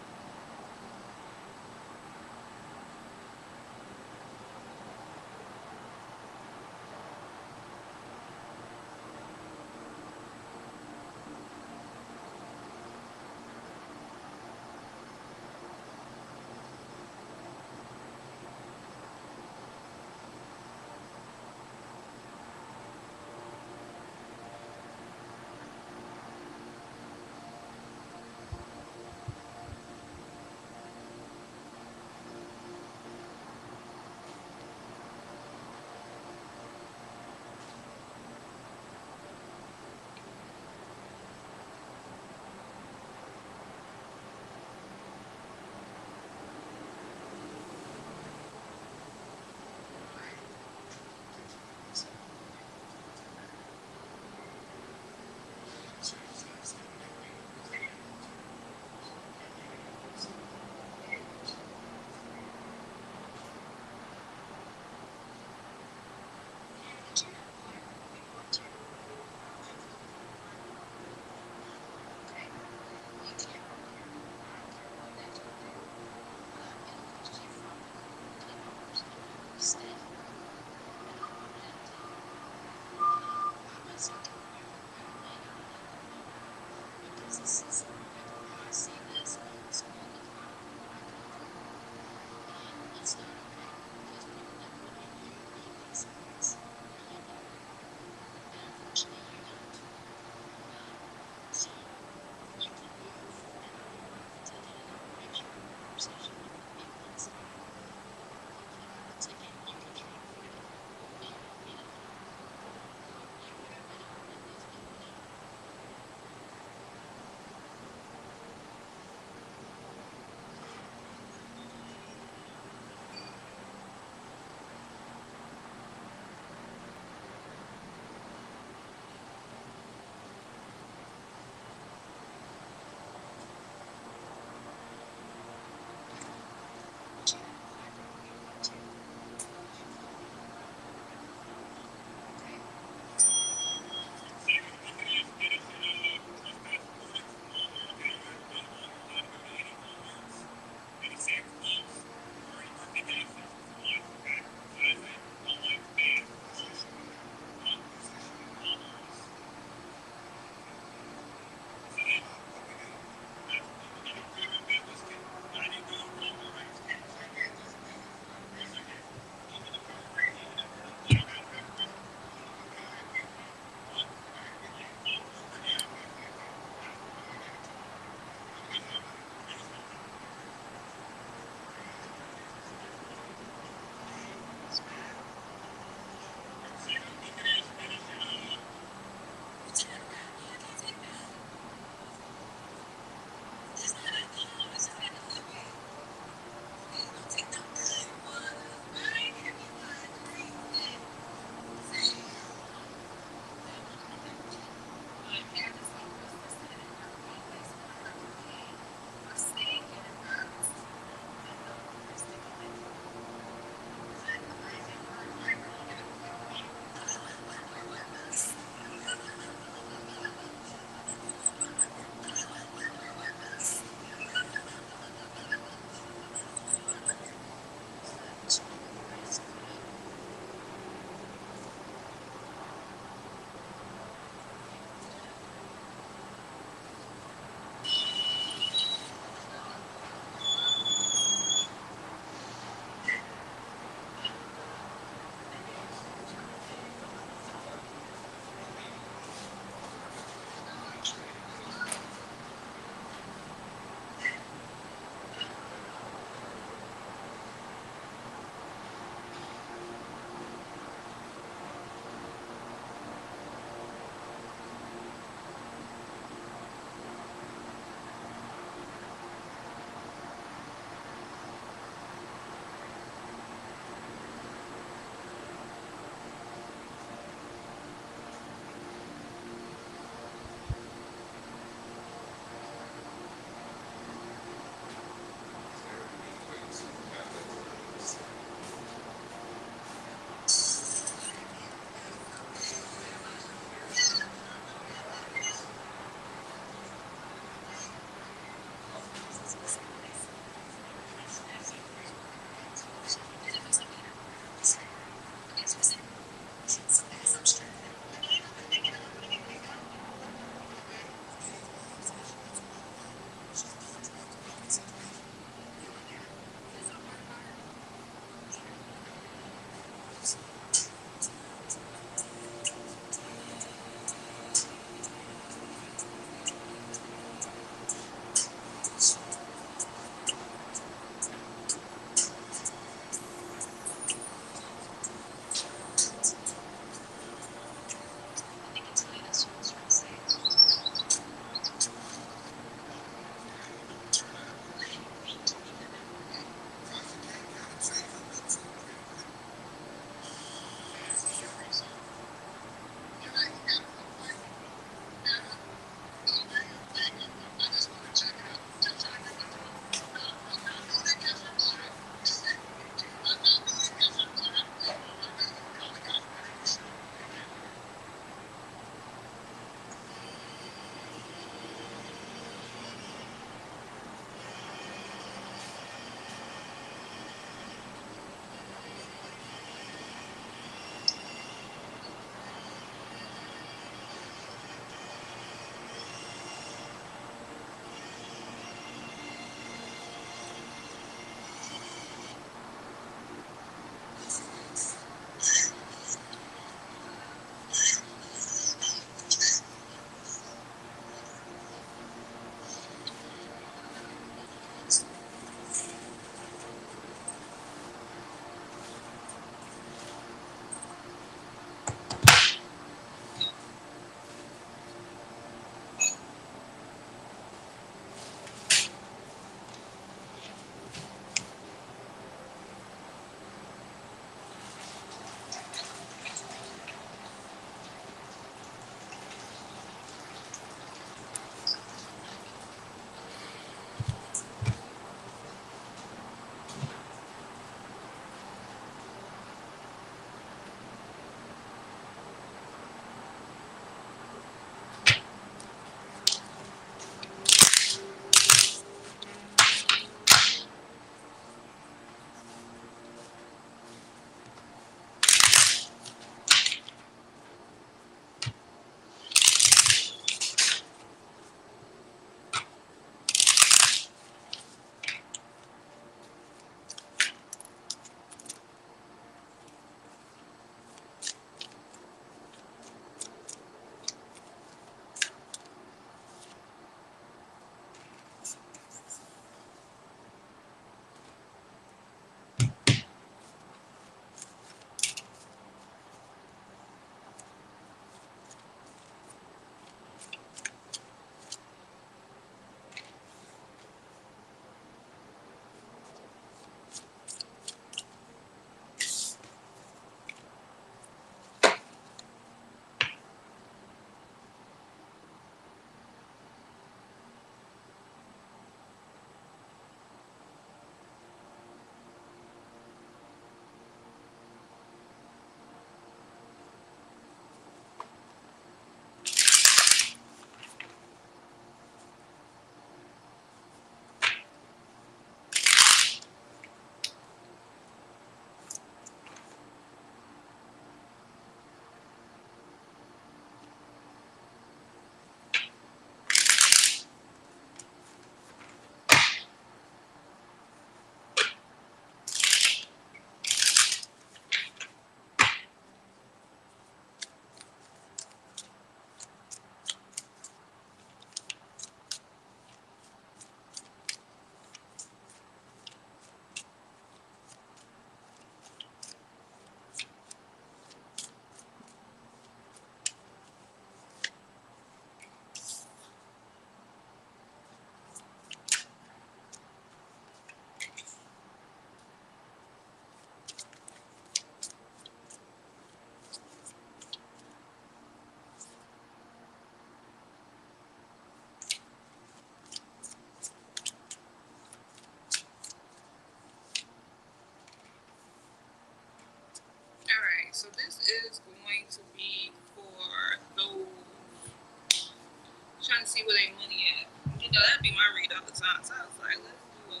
see where they money at. You know, that'd be my read all the time. So I was like, let's do a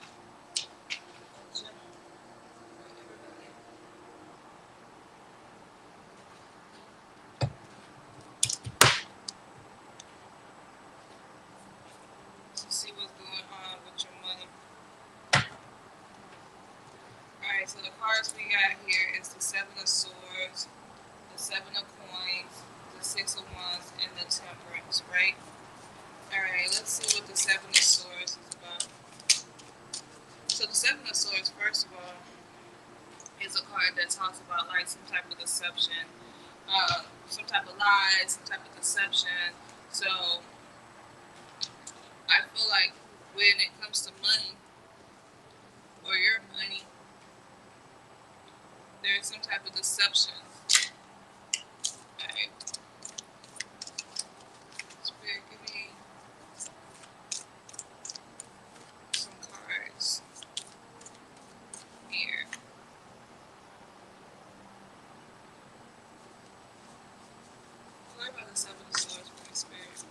general for everybody. To see what's going on with your money. Alright, so the cards we got here is the Seven of Swords, the Seven of Coins, the Six of Wands, and the Temperance, right? Alright, let's see what the Seven of Swords is about. So the Seven of Swords, first of all, is a card that talks about like some type of deception, some type of lies, some type of deception. So I feel like when it comes to money or your money, there's some type of deception. Alright, Spirit, give me some cards here. What about the Seven of Swords for my Spirit?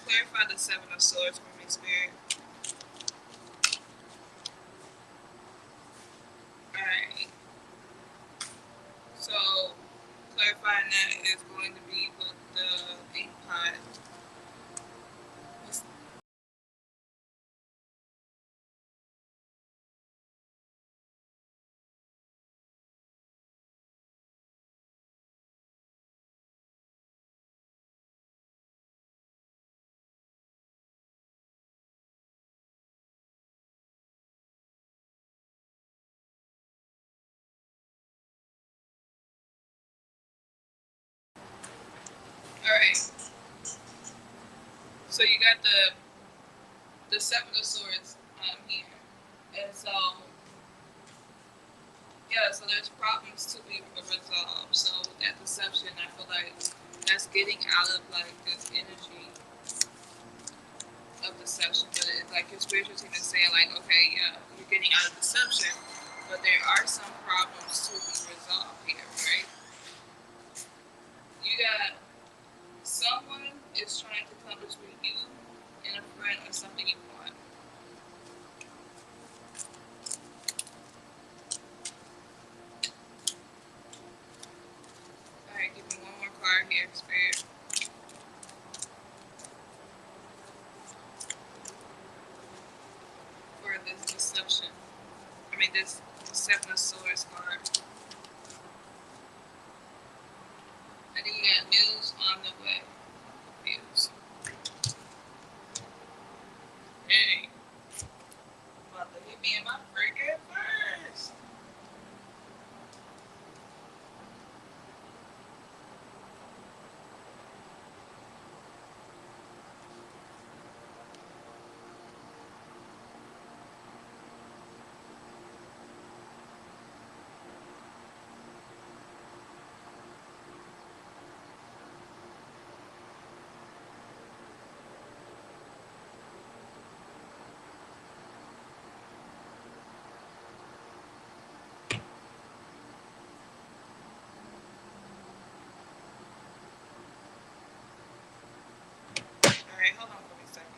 Clarify the Seven of Swords for me, Spirit. Alright. So clarifying that is going to be with the ink pot. Alright. So you got the Seven of Swords here. And so yeah, so there's problems to be resolved. So with that deception, I feel like that's getting out of like this energy of deception. But it's like your spiritual team is saying like, okay, yeah, you're getting out of deception, but there are some problems to be resolved here, right? You got someone is trying to come between you and a friend or something you want. Alright, give me one more card here, Spirit. For this deception. I mean, this Seven of Swords card. And then you got news on the way. News. Hey, about to hit me in my freaking face. Alright, hold on for me a second.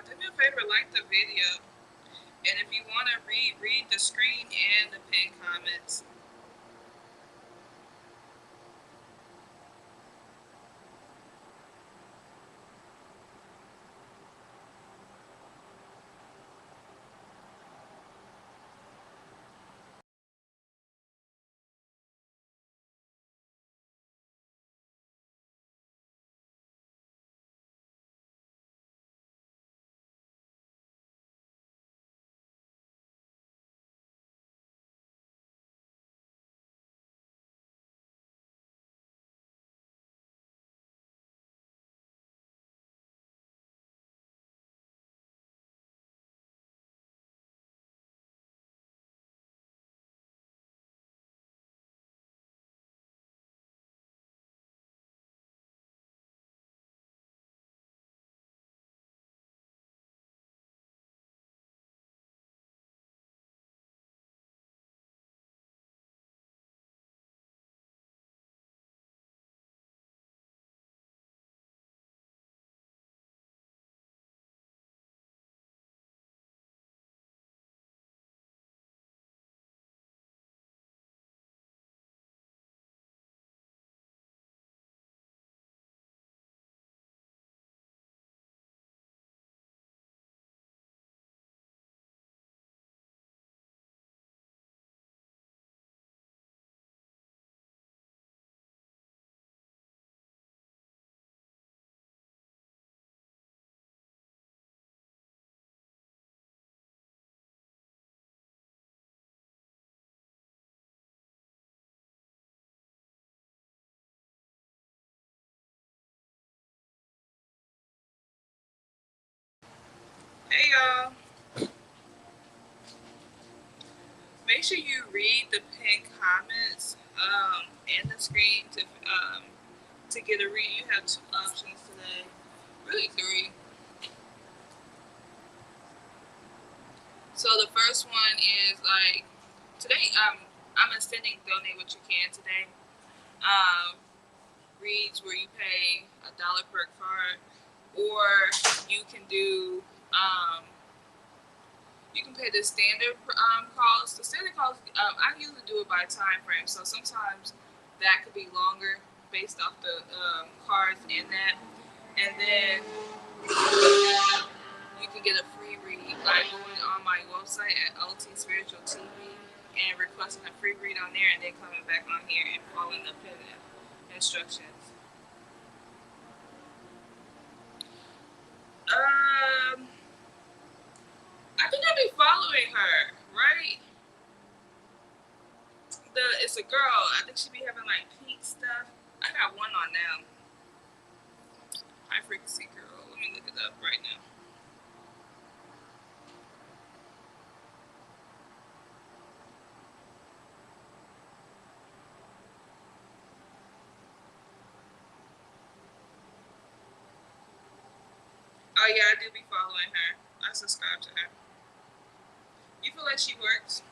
do me a favor, like the video. And if you want to read the screen and the pinned comments. Hey y'all, make sure you read the pinned comments and the screen to get a read. You have two options today, really three. So the first one is like today. I'm extending donate what you can today. Um, Reads where you pay $1 per card, or you can do you can pay the standard cost. The standard cost, I usually do it by time frame, so sometimes that could be longer based off the cards in that. And then you can get a free read by going on my website at LT Spiritual TV and requesting a free read on there, and then coming back on here and following the instructions. Um, I think I'll be following her, right? It's a girl. I think she be having like pink stuff. I got one on now. High frequency girl. Let me look it up right now. Oh yeah, I do be following her. I subscribe to her. You feel like she works?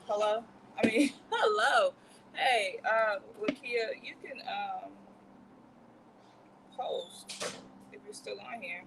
Hello. I mean, hello. Hey, Lakia, you can post if you're still on here.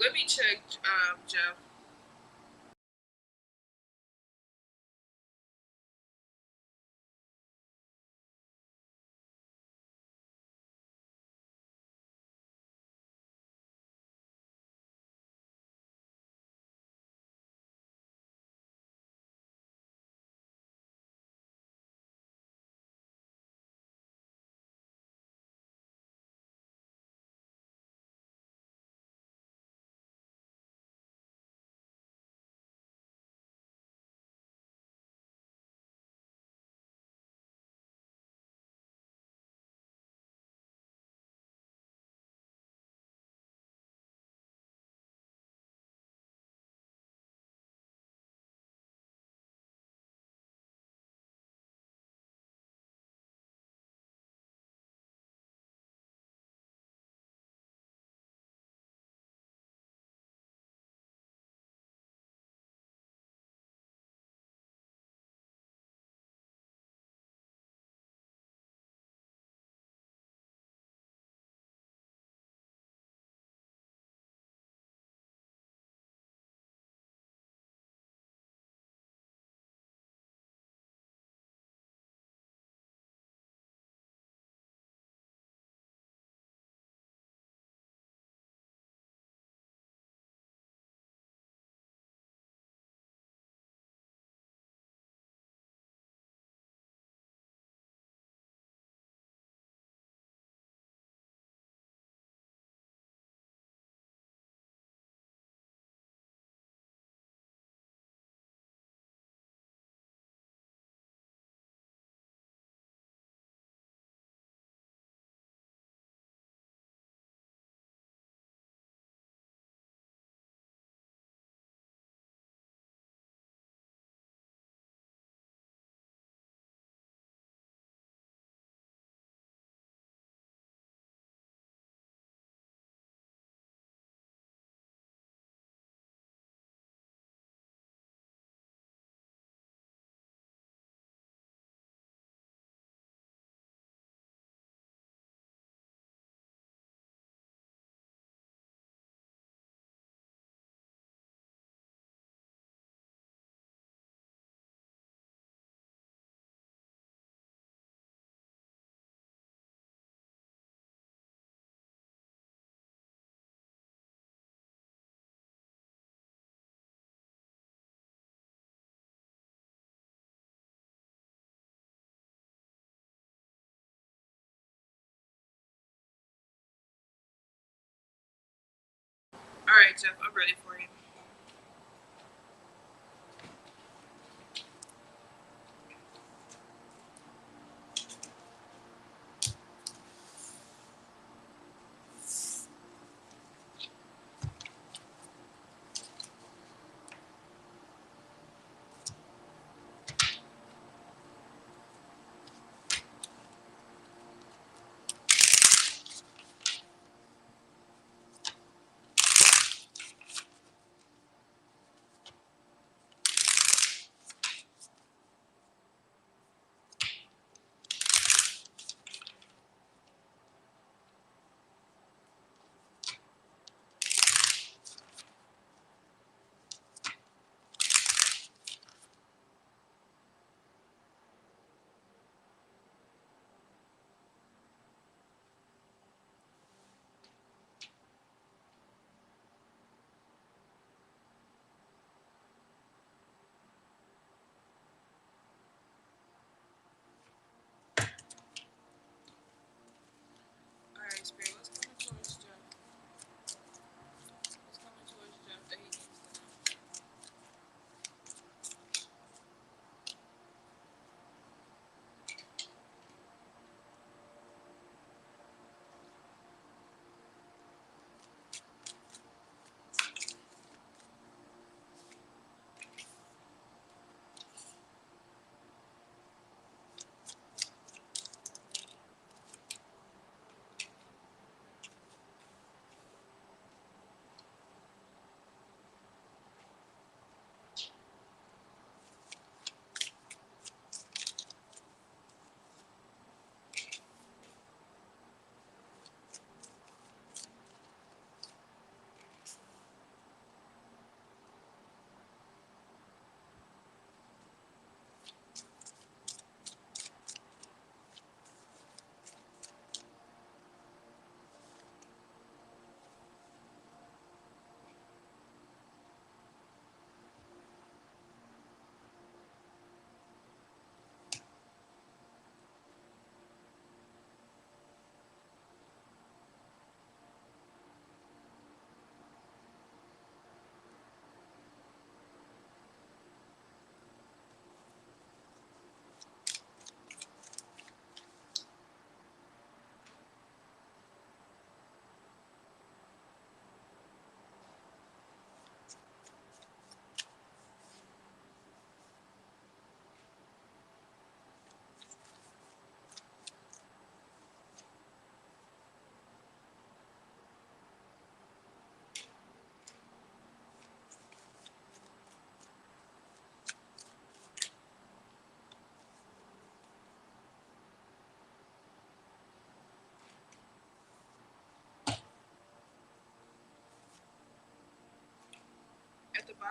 Let me check, Jeff. All right, Jeff, I'm ready for you.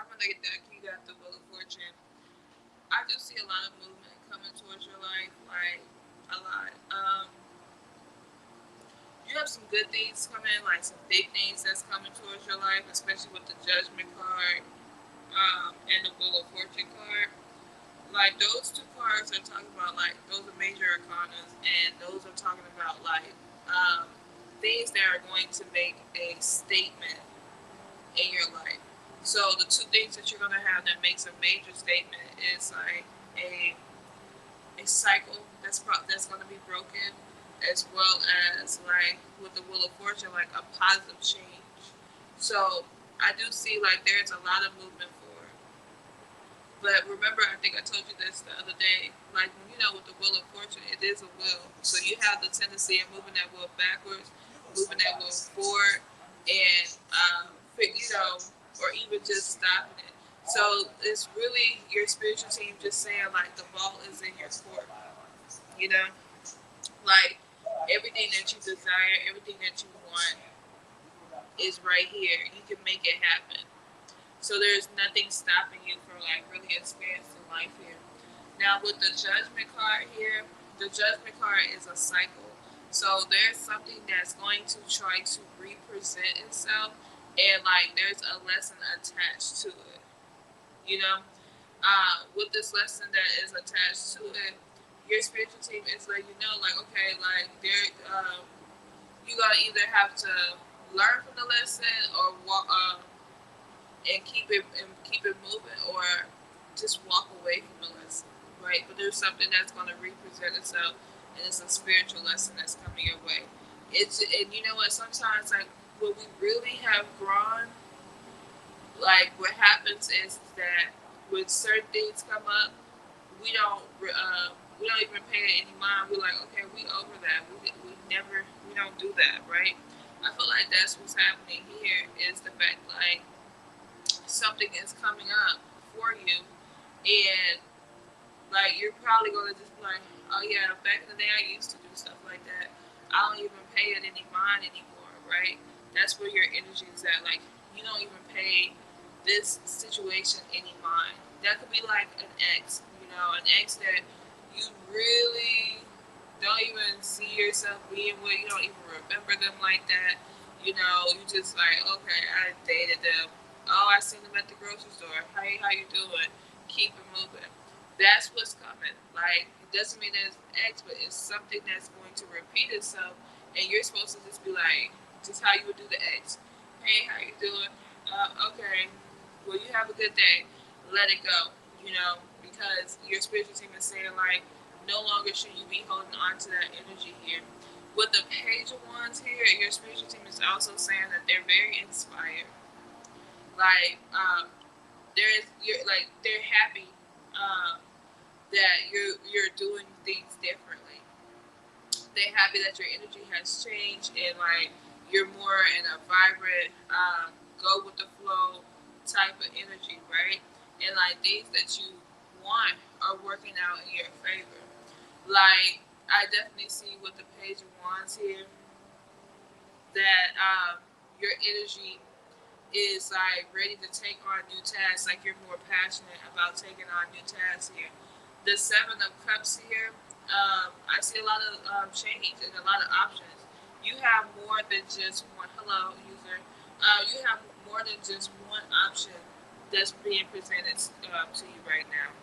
bottom of the deck, you got the Wheel of Fortune. I do see a lot of movement coming towards your life, like a lot. You have some good things coming, like some big things that's coming towards your life, especially with the Judgment card and the Wheel of Fortune card. Like those two cards are talking about like those are major arcanas, and those are talking about like um, things that are going to make a statement in your life. So the two things that you're gonna have that makes a major statement is like a a cycle that's gonna be broken, as well as like with the Wheel of Fortune, like a positive change. So I do see like there's a lot of movement forward. But remember, I think I told you this the other day. Like with the Wheel of Fortune, it is a wheel. So you have the tendency of moving that wheel backwards, moving that wheel forward, and or even just stopping it. So it's really your spiritual team just saying like the ball is in your court. You know, like everything that you desire, everything that you want is right here. You can make it happen. So there's nothing stopping you from like really experiencing life here. Now with the Judgment card here, the Judgment card is a cycle. So there's something that's going to try to represent itself, and like there's a lesson attached to it. You know, with this lesson that is attached to it, your spiritual team is letting you know, like, okay, like you gotta either have to learn from the lesson or walk and keep it moving, or just walk away from the lesson, right? But there's something that's going to represent itself, and it's a spiritual lesson that's coming your way. And you know what? Sometimes like when we really have grown, like what happens is that when certain things come up, we don't even pay it any mind. We're like, okay, we over that. We don't do that, right? I feel like that's what's happening here is the fact like something is coming up for you, and like you're probably gonna just be like, oh yeah, back in the day I used to do stuff like that. I don't even pay it any mind anymore, right? That's where your energy is at. Like you don't even pay this situation any mind. That could be like an ex, an ex that you really don't even see yourself being with. You don't even remember them like that. You just like, okay, I dated them. Oh, I seen them at the grocery store. Hey, how you doing? Keep it moving. That's what's coming. Like, it doesn't mean that it's an X, but it's something that's going to repeat itself, and you're supposed to just be like, just how you would do the X. Hey, how you doing? Okay. Well, you have a good day. Let it go. Because your spiritual team is saying like, no longer should you be holding on to that energy here. With the Page of Wands here, your spiritual team is also saying that they're very inspired. Like, they're happy that you're doing things differently. They're happy that your energy has changed, and like you're more in a vibrant, go with the flow type of energy, right? And like things that you want are working out in your favor. Like I definitely see with the Page of Wands here that your energy is like ready to take on new tasks. Like you're more passionate about taking on new tasks here. The Seven of Cups here, I see a lot of change and a lot of options. You have more than just one. Hello, user. You have more than just one option that's being presented to you right now.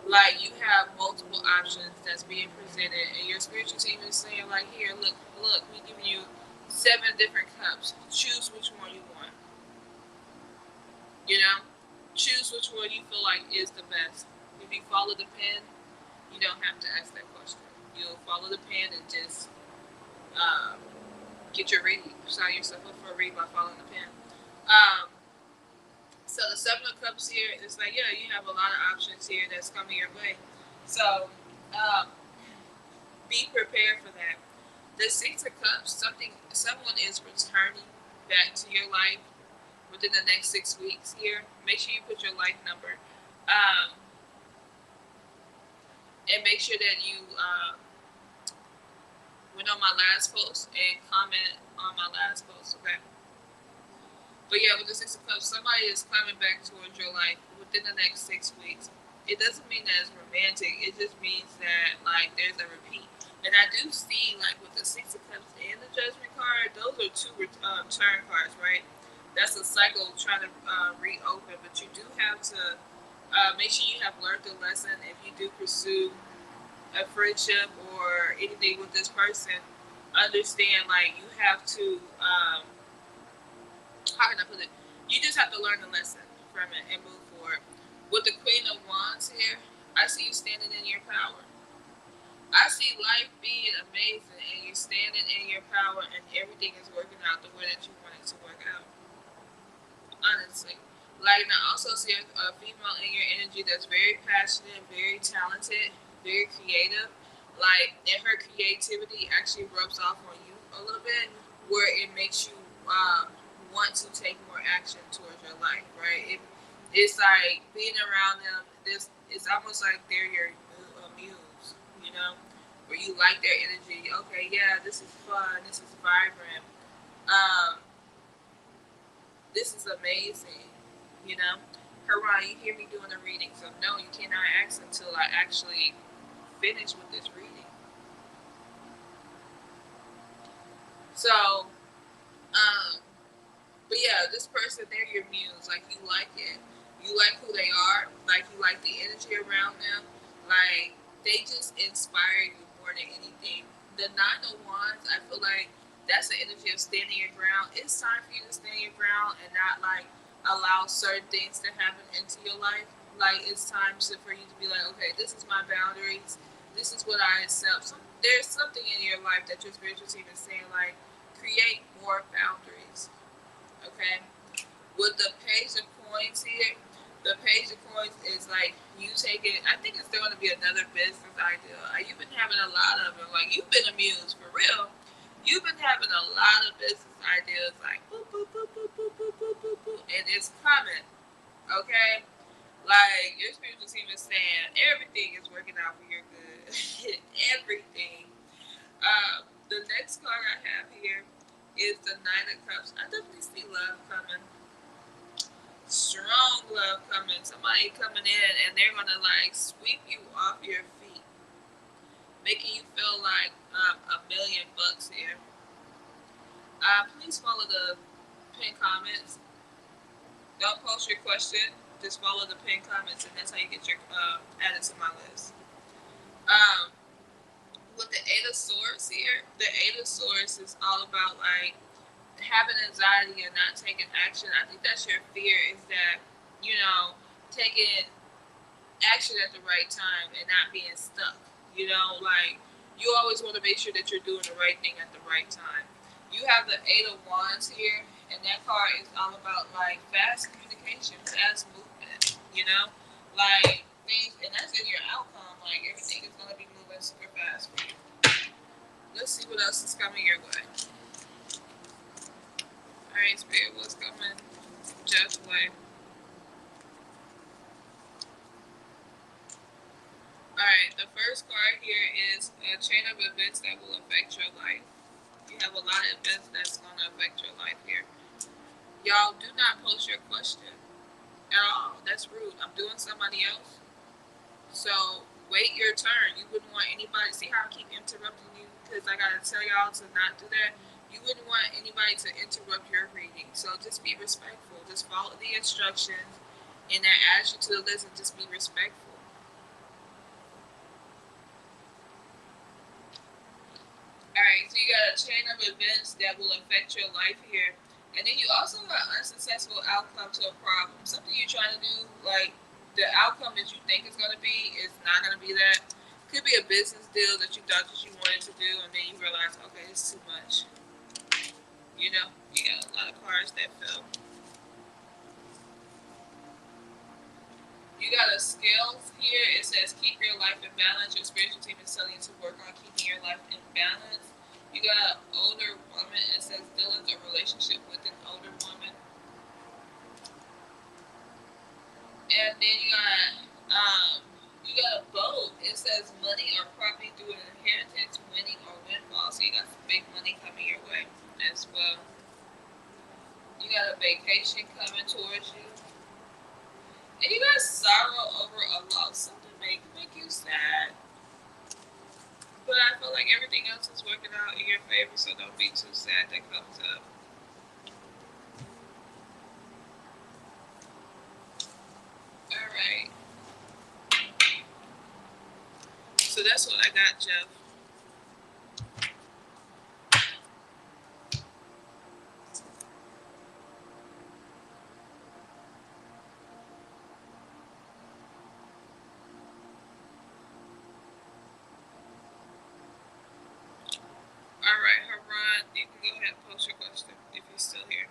Like you have multiple options that's being presented, and your spiritual team is saying like, here, look, we giving you 7 different cups. Choose which one you want. You know, choose which one you feel like is the best. If you follow the pen, you don't have to ask that question. You'll follow the pen and just um, get your reading. Sign yourself up for a read by following the pen. Um, so the Seven of Cups here is like, yeah, you have a lot of options here that's coming your way. So um, be prepared for that. The Six of Cups, someone is returning back to your life within the next 6 weeks here. Make sure you put your life number. Um, and make sure that you went on my last post and comment on my last post, okay? But yeah, with the Six of Cups, somebody is coming back towards your life within the next 6 weeks. It doesn't mean that it's romantic. It just means that like there's a repeat. And I do see like with the Six of Cups and the Judgment card, those are two turn cards, right? That's a cycle trying to reopen. But you do have to make sure you have learned the lesson if you do pursue a friendship or anything with this person. Understand like you have to how can I put it? You just have to learn the lesson from it and move forward. With the Queen of Wands here, I see you standing in your power. I see life being amazing and you're standing in your power and everything is working out the way that you want it to work out. Honestly. Like, and I also see a female in your energy that's very passionate, very talented, very creative. Like, and her creativity actually rubs off on you a little bit, where it makes you want to take more action towards your life, right? It's like being around them. This it's almost like they're your muse, you know, where you like their energy. Okay, yeah, this is fun. This is vibrant. Um, this is amazing, you know. Hurrah, you hear me doing the reading, so no, you cannot ask until I actually finish with this reading. So, um, but yeah, this person, they're your muse. Like, you like it. You like who they are. Like, you like the energy around them. Like, they just inspire you more than anything. The Nine of Wands, I feel like that's the energy of standing your ground. It's time for you to stand your ground and not, like, allow certain things to happen into your life. Like, it's time for you to be like, okay, this is my boundaries. This is what I accept. So there's something in your life that your spiritual team is saying, like, create more boundaries. Okay? With the Page of Coins here, the Page of Coins is like you take it. I think it's going to be another business idea. You've been having a lot of them. Like, you've been amused for real. You've been having a lot of business ideas, like boop boop boop boop boop boop boop boop boop, and it's coming. Okay, like your spiritual team is saying everything is working out for your good. Everything. The next card I have here is the Nine of Cups. I definitely see love coming. Strong love coming. Somebody coming in and they're gonna like sweep you off your feet, making you feel like $1,000,000 here. Please follow the pin comments. Don't post your question. Just follow the pin comments, and that's how you get your added to my list. Um, with the Eight of Swords here, the Eight of Swords is all about like having anxiety and not taking action. I think that's your fear, is that, you know, taking action at the right time and not being stuck. You know, like you always want to make sure that you're doing the right thing at the right time. You have the Eight of Wands here, and that card is all about like fast communication, fast movement. You know, like things, and that's in your outcome. Like everything is going to be moving super fast for you. Let's see what else is coming your way. Alright, Spirit, what's coming just way? Alright, the first card here is a chain of events that will affect your life. You have a lot of events that's going to affect your life here. Y'all, do not post your question at all. That's rude. I'm doing somebody else. So, wait your turn. You wouldn't want anybody, see how I keep interrupting you? Because I got to tell y'all to not do that. You wouldn't want anybody to interrupt your reading. So just be respectful. Just follow the instructions and that adds you to the list, and just be respectful. Alright, so you got a chain of events that will affect your life here. And then you also got unsuccessful outcome to a problem. Something you're trying to do, like the outcome that you think is going to be is not going to be that. Could be a business deal that you thought that you wanted to do, and then you realize, okay, it's too much. You know, you got a lot of cards that fell. You got a scales here. It says keep your life in balance. Your spiritual team is telling you to work on keeping your life in balance. You got an older woman. It says deal with a relationship with an older woman. And then you got a boat. It says money or property through an inheritance, winning or windfall. So you got some big money coming your way as well. You got a vacation coming towards you, and you got sorrow over a loss. Something make you sad, but I feel like everything else is working out in your favor, so don't be too sad that comes up. All right, so that's what I got, Jeff. All right, Haran, you can go ahead and post your question if you're still here.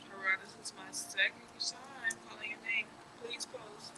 Haran, this is my second time calling your name. Please post.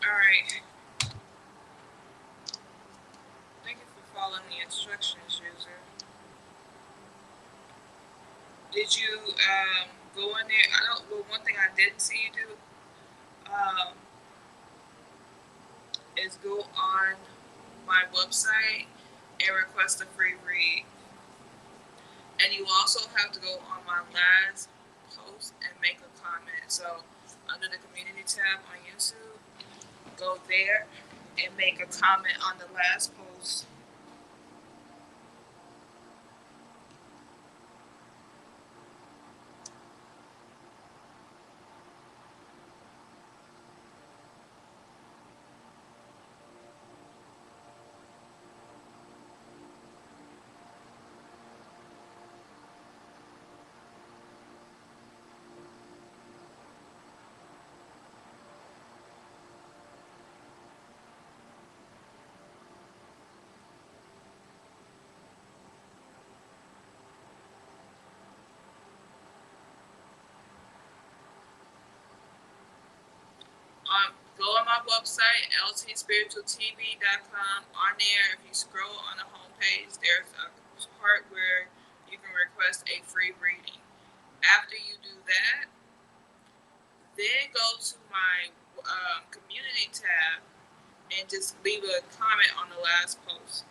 All right. Thank you for following the instructions, user. Did you go in there? I don't. Well, one thing I didn't see you do is go on my website and request a free read. And you also have to go on my last post and make a comment. So under the community tab on YouTube, go there and make a comment on the last post. Go on my website, ltspiritualtv.com. On there, if you scroll on the homepage, there's a part where you can request a free reading. After you do that, then go to my community tab and just leave a comment on the last post.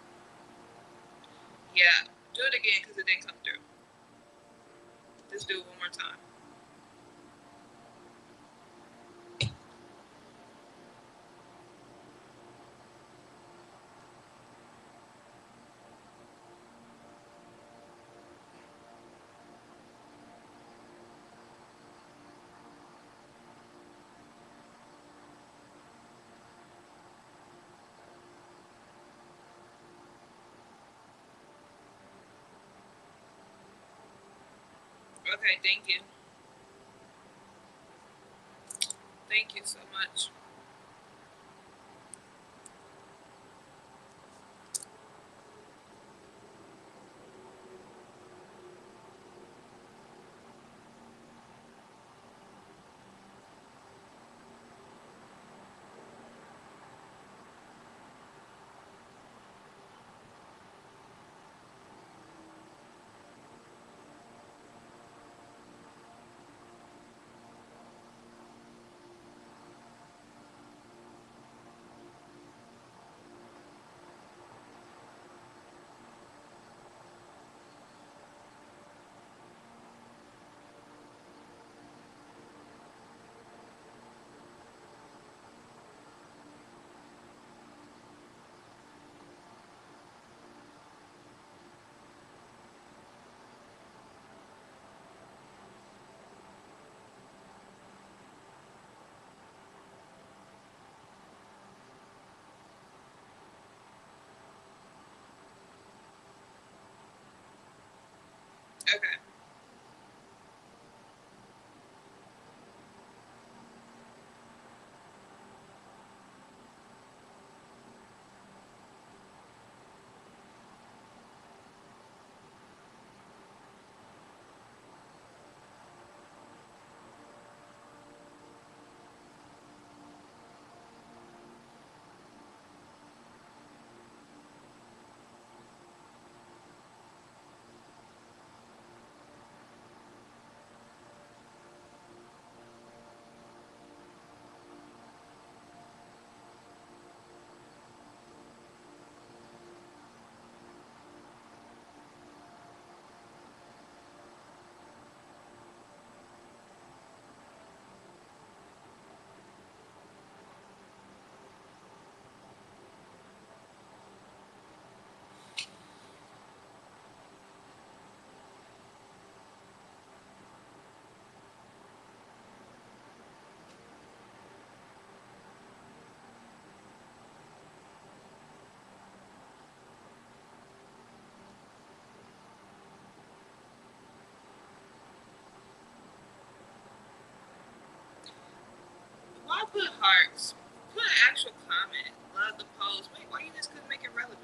Yeah, do it again because it didn't come through. Just do it one more time. Okay, thank you. Thank you so much. Okay. Why put hearts? Put an actual comment. Love the post. Why you just couldn't make it relevant?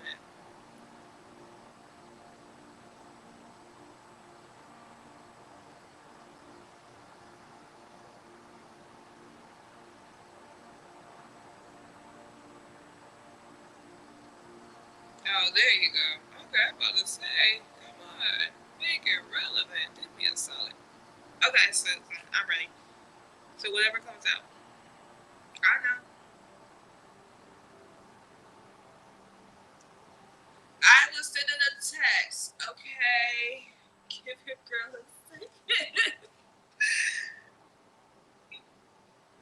Oh, there you go. Okay, I'm about to say, come on, make it relevant. Do me a solid. Okay, so I'm ready. So whatever comes out. I know. I was sending a text. Okay. Give your girl a second.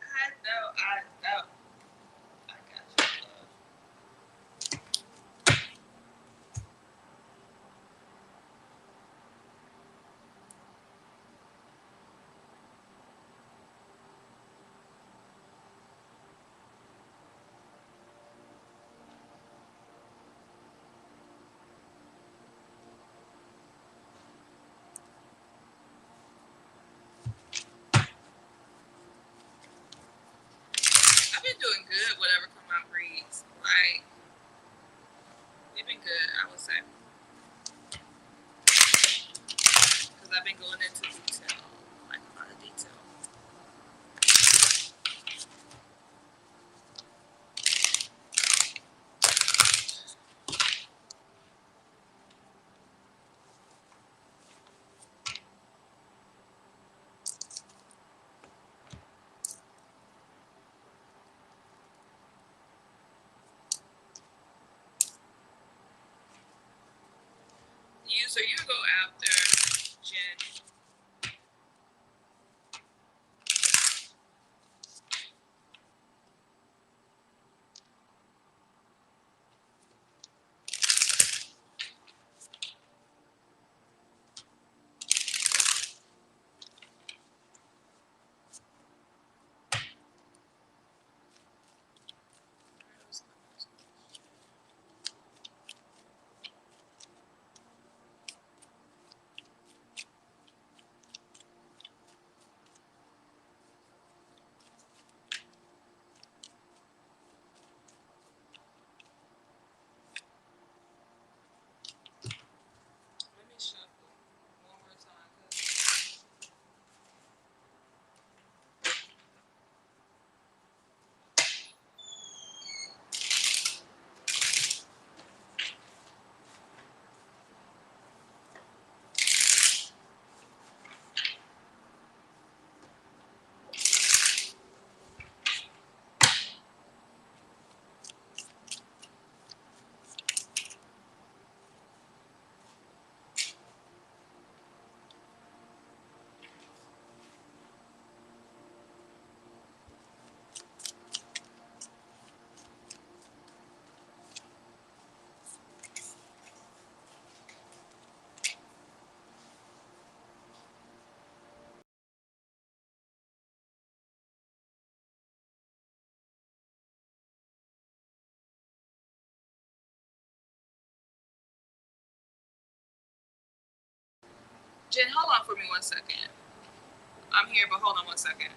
I know. I know. I got you, love. I've been doing good. Whatever come out reads. Like they've been good. I would say because I've been going into detail, like a lot of detail. You go after Jen. Let me shuffle one more time. Jen, hold on for me 1 second. I'm here, but hold on 1 second.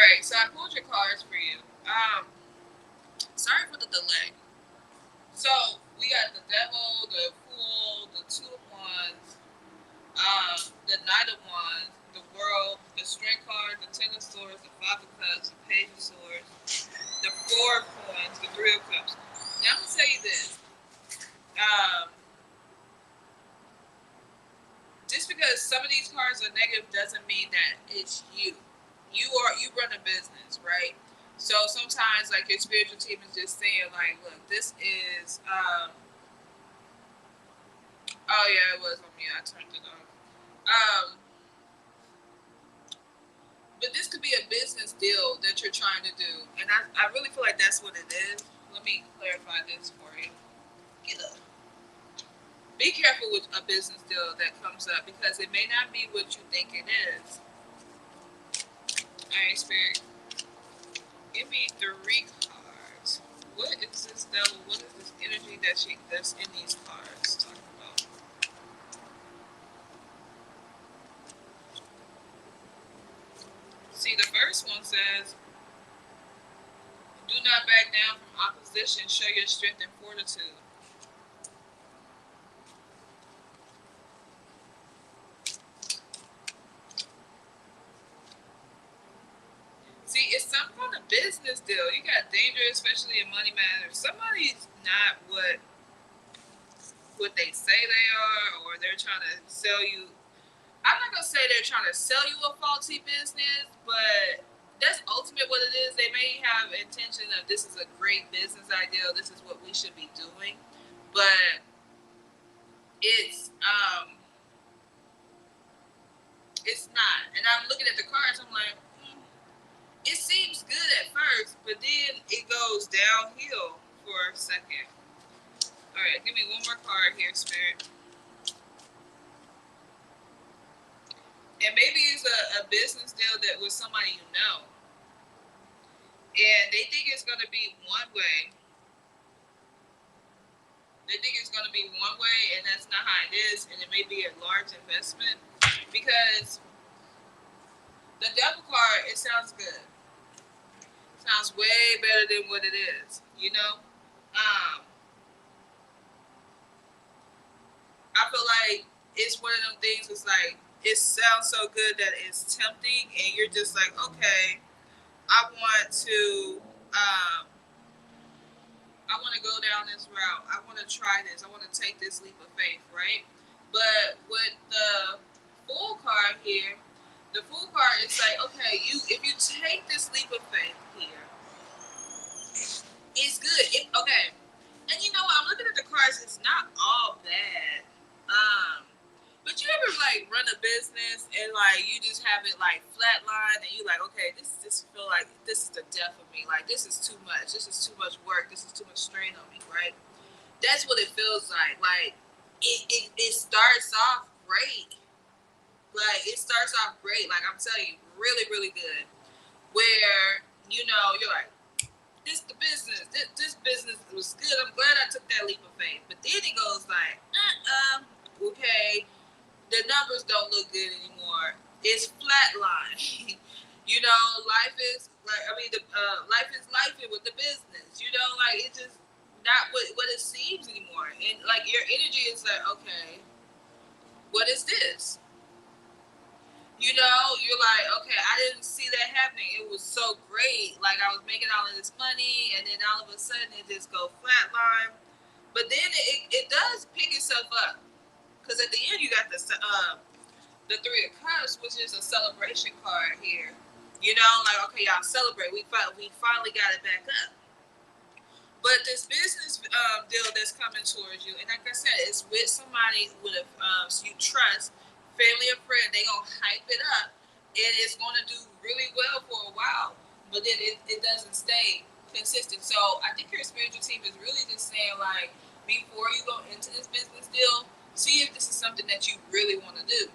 right, so I pulled your cards for you. Sorry for the delay. So we got the devil, the fool, the two of wands, the knight of wands, the world, the strength card, the ten of swords, the five of cups, the page of swords, the four of coins, the three of cups. Now I'm gonna tell you this. Um, just because some of these cards are negative doesn't mean that it's you. You run a business, right? So sometimes like your spiritual team is just saying like, look, this is oh yeah, it was on me. I turned it off. But this could be a business deal that you're trying to do, and I really feel like that's what it is. Let me clarify this for you. Get up. Be careful with a business deal that comes up because it may not be what you think it is. All right, Spirit, give me three cards. What is this devil? What is this energy that's in these cards talking about? See, the first one says, "Do not back down from opposition. Show your strength and fortitude." See, it's some kind of business deal. You got danger, especially in money matters. Somebody's not what they say they are, or they're trying to sell you. I'm not gonna say they're trying to sell you a faulty business, but that's ultimate what it is. They may have intention of this is a great business idea. This is what we should be doing, but it's it's not. And I'm looking at the cards. I'm like, it seems good at first, but then it goes downhill for a second. All right, give me one more card here, Spirit. And maybe it's a business deal that with somebody you know, and they think it's going to be one way. They think it's going to be one way, and that's not how it is, and it may be a large investment because the devil card, it sounds good. It sounds way better than what it is, you know? I feel like it's one of them things. It's like it sounds so good that it's tempting, and you're just like, okay, I want to, um, I want to go down this route. I want to try this. I want to take this leap of faith, right? But with the Fool card here, the Fool card is like, okay, if you take this leap of faith here, it's good. Okay, and you know what? I'm looking at the cards. It's not all bad. But you ever like run a business and like you just have it like flatline and you like, okay, this just feel like this is the death of me. Like this is too much. This is too much work. This is too much strain on me, right? That's what it feels like. Like it starts off great. Like it starts off great. Like I'm telling you, really, really good. Where you're like, this the business. This business was good. I'm glad I took that leap of faith. But then it goes like, okay, the numbers don't look good anymore. It's flatline. Life is like life is life with the business. Like it's just not what it seems anymore. And like your energy is like, okay, what is this? You're like, okay, I didn't see that happening. It was so great. Like I was making all of this money, and then all of a sudden it just go flatline. But then it does pick itself up because at the end you got the Three of Cups, which is a celebration card here. Like, okay, y'all celebrate. We finally got it back up. But this business deal that's coming towards you, and like I said, it's with somebody with you trust, family or friend. They gonna hype it up, and it's gonna do really well for a while. But then it doesn't stay consistent. So I think your spiritual team is really just saying like, before you go into this business deal, see if this is something that you really want to do.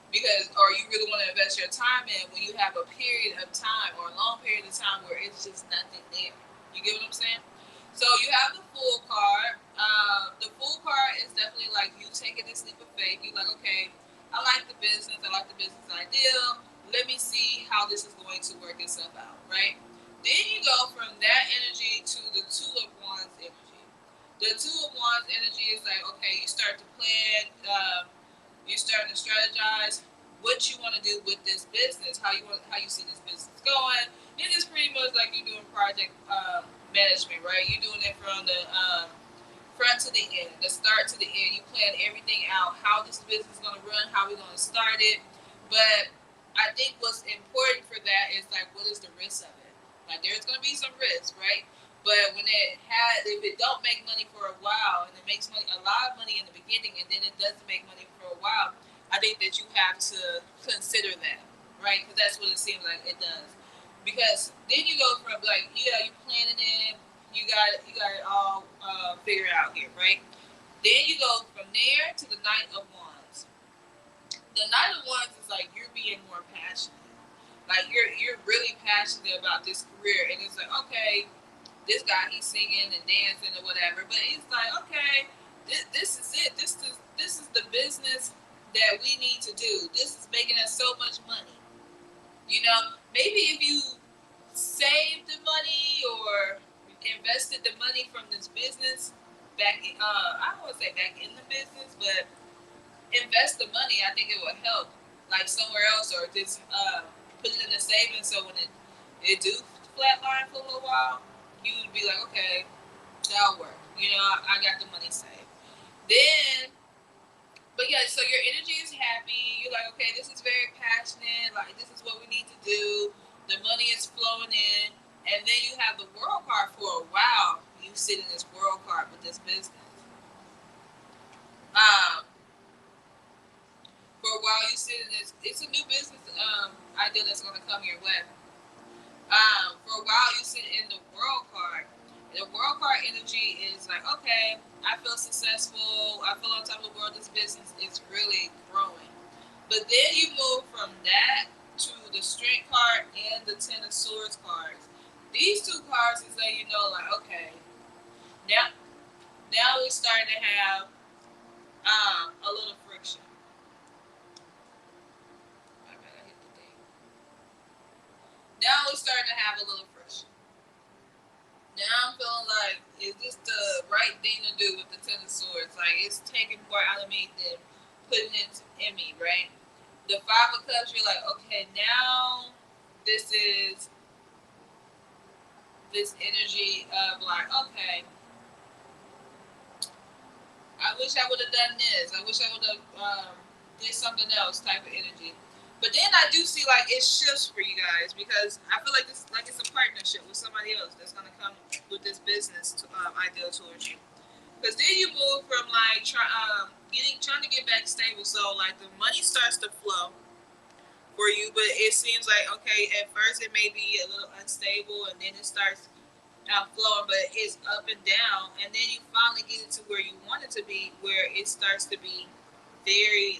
Because, or you really want to invest your time in when you have a period of time or a long period of time where it's just nothing there. You get what I'm saying? So you have the Fool card. The Fool card is definitely like you taking this leap of faith. You're like, okay, I like the business. I like the business idea. let me see how this is going to work itself out, right? Then you go from that energy to the Two of Wands energy. The Two of Wands energy is like, okay, you start to plan, you start to strategize what you want to do with this business, how you see this business going. It is pretty much like you're doing project management, right? You're doing it from the front to the end, the start to the end. You plan everything out, how this business is going to run, how we're going to start it. But I think what's important for that is like, what is the risk of it? Like, there's going to be some risk, right? But if it don't make money for a while, and it makes money, a lot of money in the beginning, and then it doesn't make money for a while, I think that you have to consider that, right? Because that's what it seems like it does. Because then you go from like, yeah, you planning it, you got it all figured out here, right? Then you go from there to the Knight of Wands. The Knight of Wands is like you're being more passionate. Like you're really passionate about this career, and it's like, okay, this guy, he's singing and dancing or whatever, but it's like, okay, this is it. This is the business that we need to do. This is making us so much money. Maybe if you saved the money or invested the money from this business back in, I don't want to say back in the business, but invest the money, I think it would help like somewhere else, or just put it in a savings, so when it do flatline for a little while, you would be like, okay, that'll work. I got the money saved. Then, but yeah, so your energy is happy. You're like, okay, this is very passionate. Like, this is what we need to do. The money is flowing in. And then you have the world card for a while. You sit in this world card with this business. Um, for a while, you sit in this. It's a new business idea that's going to come your way. For a while, you sit in the world card. The world card energy is like, okay, I feel successful. I feel on top of the world. This business is really growing. But then you move from that to the Strength card and the Ten of Swords cards. These two cards is letting you know, like, okay, now we're starting to have a little friction. My bad, I hit the thing. Now we're starting to have a little friction. Now I'm feeling like, is this the right thing to do with the Ten of Swords? Like, it's taking more out of me than putting it in me, right? The Five of Cups, you're like, okay, now this is this energy of like, okay, I wish I would have done this. I wish I would have did something else type of energy. But then I do see like it shifts for you guys, because I feel like this, like it's a partnership with somebody else that's gonna come with this business ideal towards you. Because then you move from like trying to get back stable, so like the money starts to flow for you, but it seems like, okay, at first it may be a little unstable, and then it starts flowing, but it's up and down, and then you finally get it to where you want it to be, where it starts to be very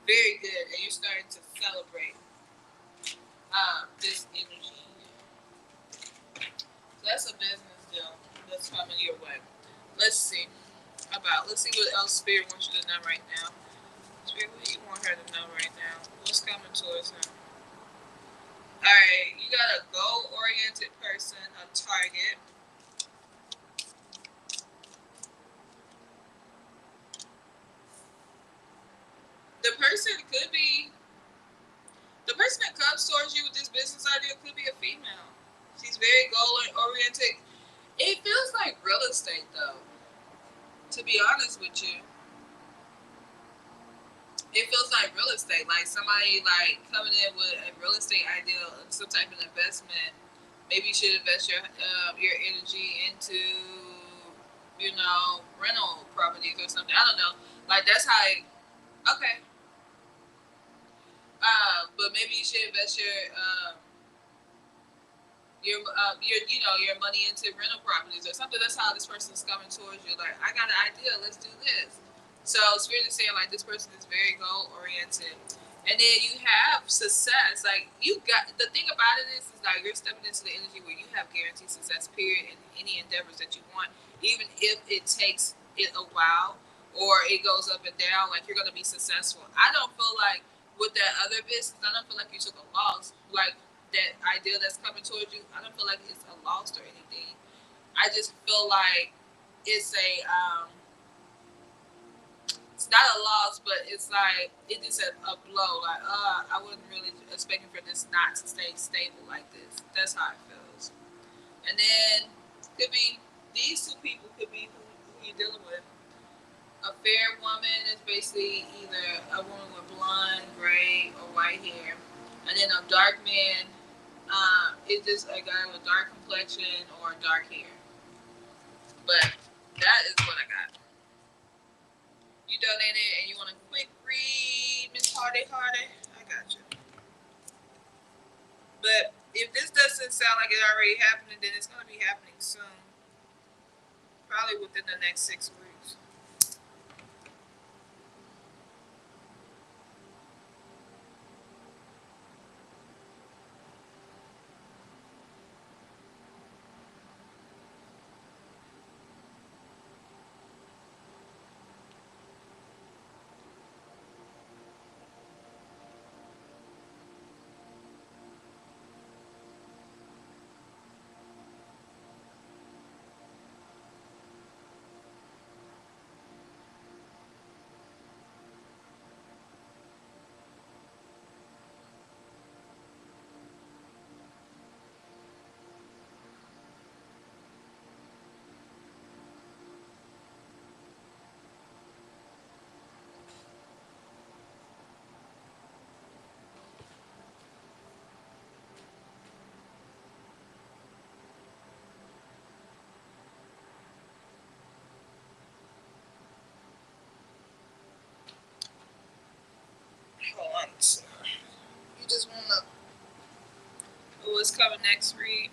very good, and you're starting to celebrate this energy. So that's a business deal that's coming your way. Let's see let's see what else Spirit wants you to know right now. Spirit, what do you want her to know right now? What's coming towards her? Alright, you got a goal oriented person, a target. The person could be the person that comes towards you with this business idea could be a female. She's very goal oriented. It feels like real estate though. To be honest with you, it feels like real estate. Like somebody like coming in with a real estate idea, some type of investment. Maybe you should invest your energy into rental properties or something. I don't know. Like that's how. Okay. But maybe you should invest your money into rental properties or something. That's how this person's coming towards you. Like, I got an idea. Let's do this. So Spirit is saying like this person is very goal oriented, and then you have success. Like you got the thing about it is like you're stepping into the energy where you have guaranteed success. Period in any endeavors that you want, even if it takes it a while or it goes up and down. Like you're gonna be successful. I don't feel like with that other business, I don't feel like you took a loss. Like that idea that's coming towards you, I don't feel like it's a loss or anything. I just feel like it's it's not a loss, but it's like it just a blow. Like, I wasn't really expecting for this not to stay stable like this. That's how it feels. And then could be these two people could be who you're dealing with. A fair woman is basically either a woman with blonde, gray, or white hair, and then a dark man is just a guy with dark complexion or dark hair. But that is what I got. You donated and you want a quick read, Miss Hardy Hardy? I got you. But if this doesn't sound like it already happening, then it's going to be happening soon. Probably within the next 6 weeks. Hold on, sir. You just want to. What's coming next, read?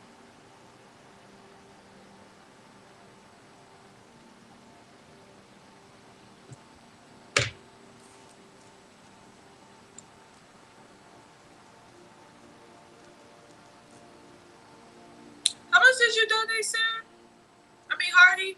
How much did you donate, Sam? I mean, Hardy?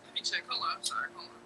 Let me check. Hold on. I'm sorry. Hold on.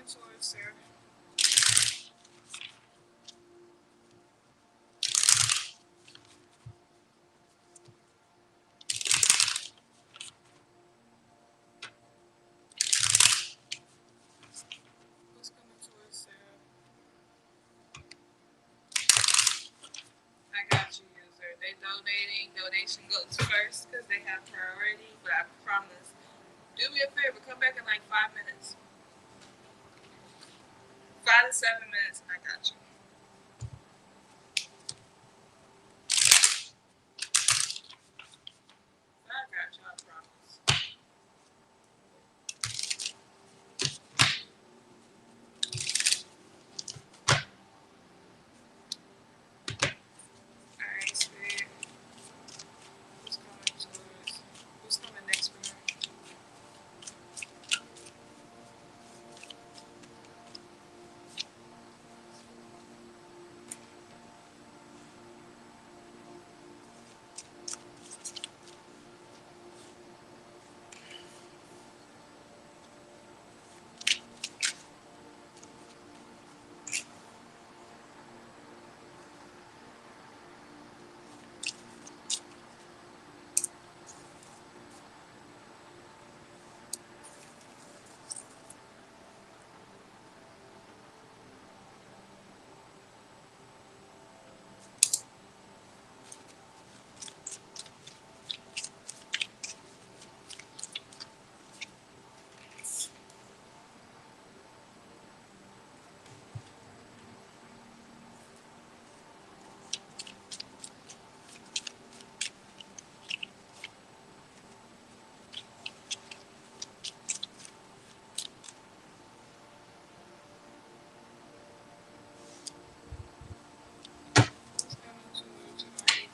towards Sarah? What's coming towards Sarah? I got you, user. They donating. Donation goes first because they have priority. But I promise, do me a favor. Come back in like 5 minutes. 5 to 7 minutes. I got you. I got you. I promise. All right, Spirit. Who's coming towards? Who's coming next for her? Who's coming towards tonight?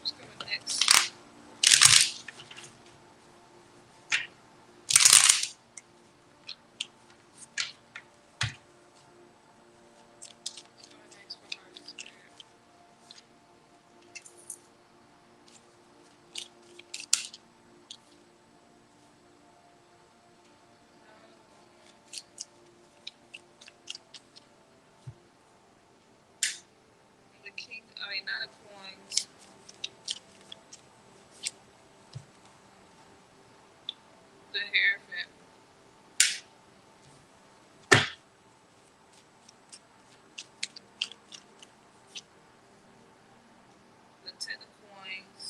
Who's coming next? Who's coming next for her? Spirit. The king. I mean, not the coins. The hierophant. The ten of coins.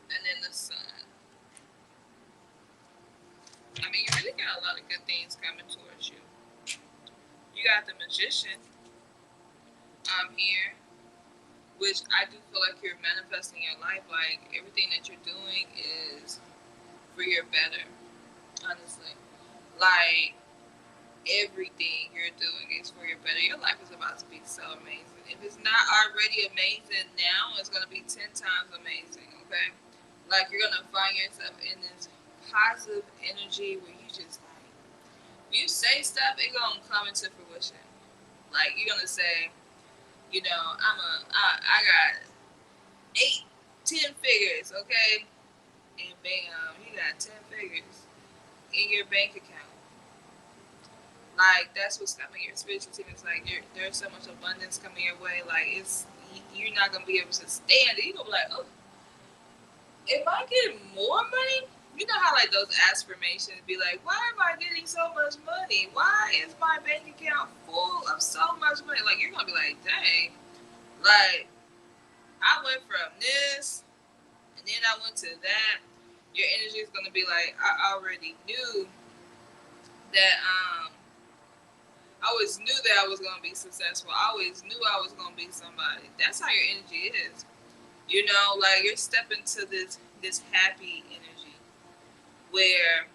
And then the sun. I mean, you really got a lot of good things coming towards you. You got the magician here, which I do feel like you're manifesting your life. Like everything that you're doing is for your better, honestly. Like everything you're doing is for your better. Your life is about to be so amazing. If it's not already amazing now, it's gonna be 10 times amazing. Okay, like you're gonna find yourself in this positive energy where you just like you say stuff, it gonna come into fruition. Like you're gonna say, I got 8, 10 figures, okay, and bam, you got 10 figures in your bank account. Like that's what's coming. Your spiritual team is like there's so much abundance coming your way. Like you're not gonna be able to stand it. You gonna be like, oh, am I getting more money? You know how like those affirmations be like, why am I getting so much money? Why is my bank account full of so much money? Like you're gonna be like, dang, like I went from this and then I went to that. Your energy is gonna be like, I already knew that I always knew that I was gonna be successful. I always knew I was gonna be somebody. That's how your energy is. Like you're stepping to this happy energy where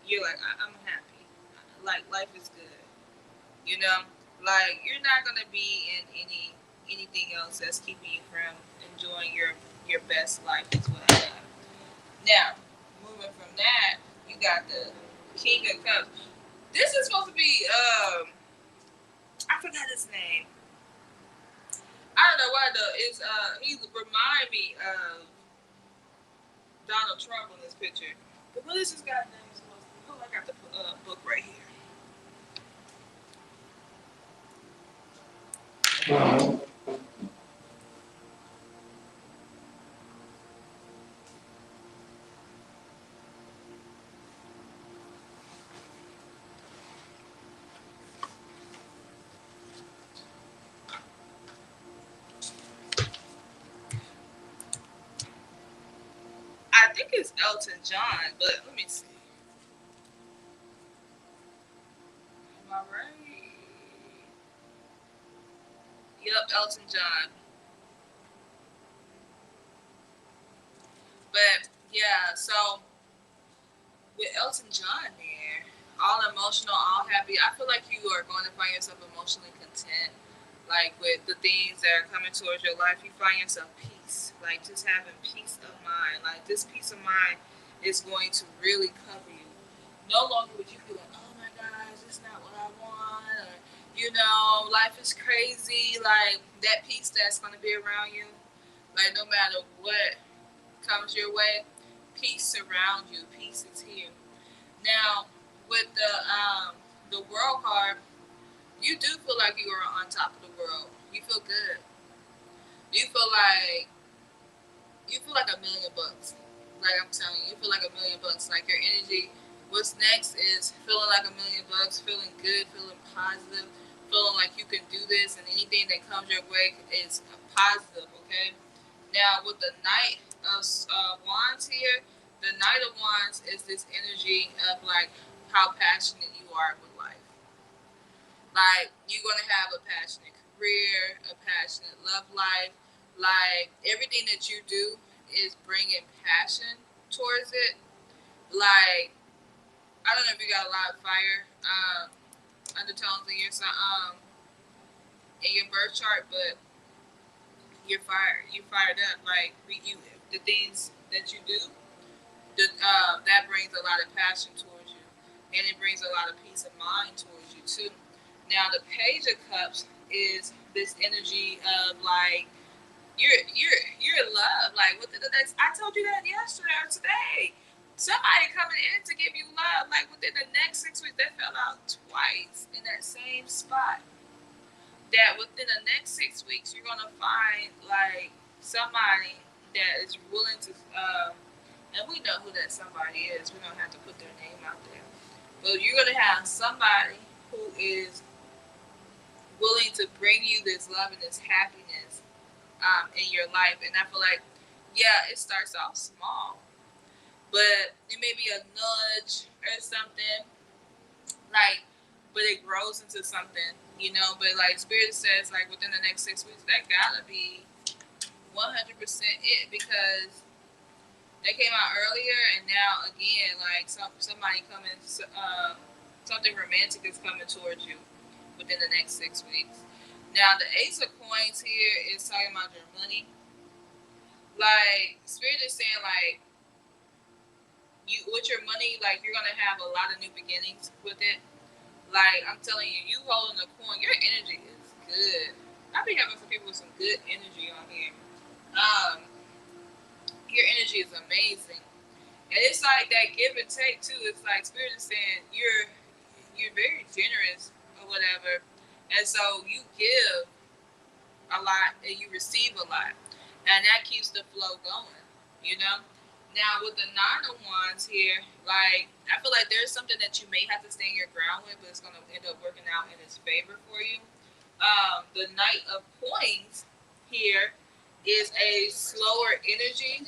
you're like, I'm happy. Like life is good. You know, like you're not gonna be in anything else that's keeping you from enjoying your best life. Is what I have. Now, moving from that, you got the King of Cups. This is supposed to be I forgot his name. I don't know why though. It's he remind me of Donald Trump on this picture. But what is this guy's name supposed to be? Oh, I got the book right here. I think it's Elton John, but let me see. Am I right? Yep, Elton John. But yeah, so with Elton John there, all emotional, all happy, I feel like you are going to find yourself emotionally content. Like with the things that are coming towards your life, you find yourself peace. Like just having peace of mind. Like this peace of mind is going to really cover you. No longer would you be like, oh my gosh, it's not what I want, or life is crazy. Like that peace that's going to be around you. Like no matter what comes your way, peace surrounds you. Peace is here. Now, with the world card, you do feel like you are on top of the world. You feel good. You feel like $1,000,000. Like I'm telling you, you feel like $1,000,000. Like your energy. What's next is feeling like $1,000,000, feeling good, feeling positive, feeling like you can do this, and anything that comes your way is positive. Okay. Now with the Knight of Wands here, the Knight of Wands is this energy of like how passionate you are with life. Like you're gonna have a passionate career, a passionate love life. Like everything that you do is bringing passion towards it. Like I don't know if you got a lot of fire undertones in your birth chart, but you're fired. You fired up. Like the things that you do, that brings a lot of passion towards you, and it brings a lot of peace of mind towards you too. Now the Page of Cups is this energy of like you're in love. Like what I told you that yesterday or today. Somebody coming in to give you love. Like within the next 6 weeks, they fell out twice in that same spot. That within the next 6 weeks, you're gonna find like somebody that is willing to, and we know who that somebody is. We don't have to put their name out there, but you're gonna have somebody who is willing to bring you this love and this happiness in your life. And I feel like, yeah, it starts off small, but it may be a nudge or something, like, but it grows into something, But like Spirit says, like within the next 6 weeks, that gotta be 100% it because they came out earlier, and now again, like somebody coming, something romantic is coming towards you within the next 6 weeks. Now the Ace of Coins here is talking about your money. Like Spirit is saying, like you with your money, like you're gonna have a lot of new beginnings with it. Like I'm telling you, you holding a coin, your energy is good. I be having some people with some good energy on here. Um, your energy is amazing, and it's like that give and take too. It's like Spirit is saying you're very generous or whatever, and so you give a lot and you receive a lot, and that keeps the flow going. You know. Now with the Nine of Wands here, like I feel like there's something that you may have to stand your ground with, but it's gonna end up working out in its favor for you. The Knight of Coins here is a slower energy,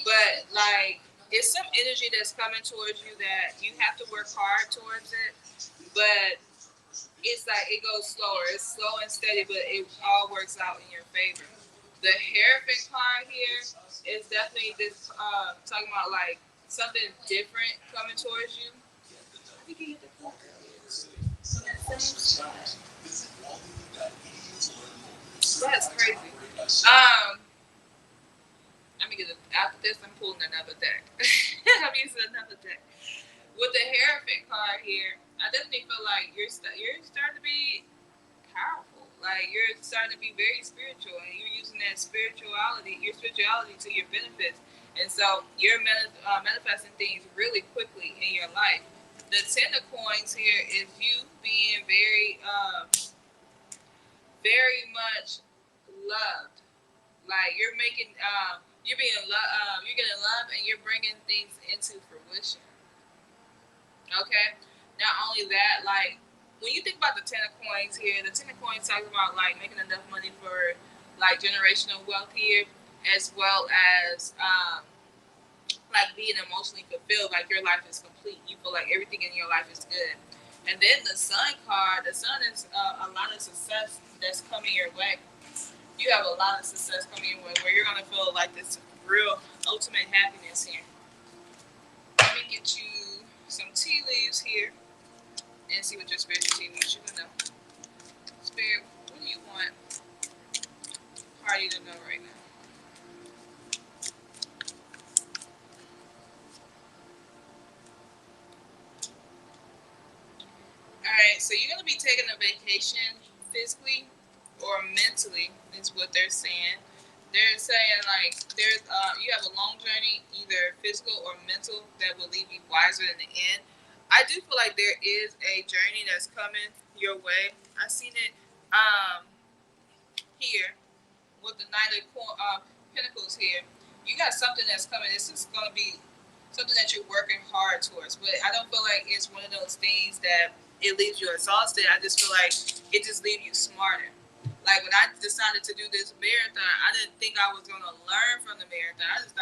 but like it's some energy that's coming towards you that you have to work hard towards it, but it's like it goes slower. It's slow and steady, but it all works out in your favor. The Hierophant card here is definitely this talking about like something different coming towards you. I think you get the card. That's crazy. Let me get it. After this, I'm pulling another deck. I'm using another deck. With the Hierophant card here, I definitely feel like you're starting to be powerful. Like you're starting to be very spiritual, and you're using your spirituality to your benefits. And so you're manifesting things really quickly in your life. The Ten of Coins here is you being very much loved. Like you're being you're getting love, and you're bringing things into fruition. Okay. Not only that, like when you think about the Ten of Coins here, the Ten of Coins talks about like making enough money for like generational wealth here, as well as like being emotionally fulfilled, like your life is complete. You feel like everything in your life is good. And then the Sun card, the Sun is a lot of success that's coming your way. You have a lot of success coming your way where you're gonna feel like this real ultimate happiness here. Let me get you some tea leaves here and see what your spiritual team wants you to know. Spirit, what do you want party to know right now? Alright, so you're gonna be taking a vacation physically or mentally is what they're saying. They're saying like there's you have a long journey, either physical or mental, that will leave you wiser in the end. I do feel like there is a journey that's coming your way. I seen it here with the Pentacles here. You got something that's coming. This is going to be something that you're working hard towards. But I don't feel like it's one of those things that it leaves you exhausted. I just feel like it just leaves you smarter. Like when I decided to do this marathon, I didn't think I was gonna learn from the marathon. I just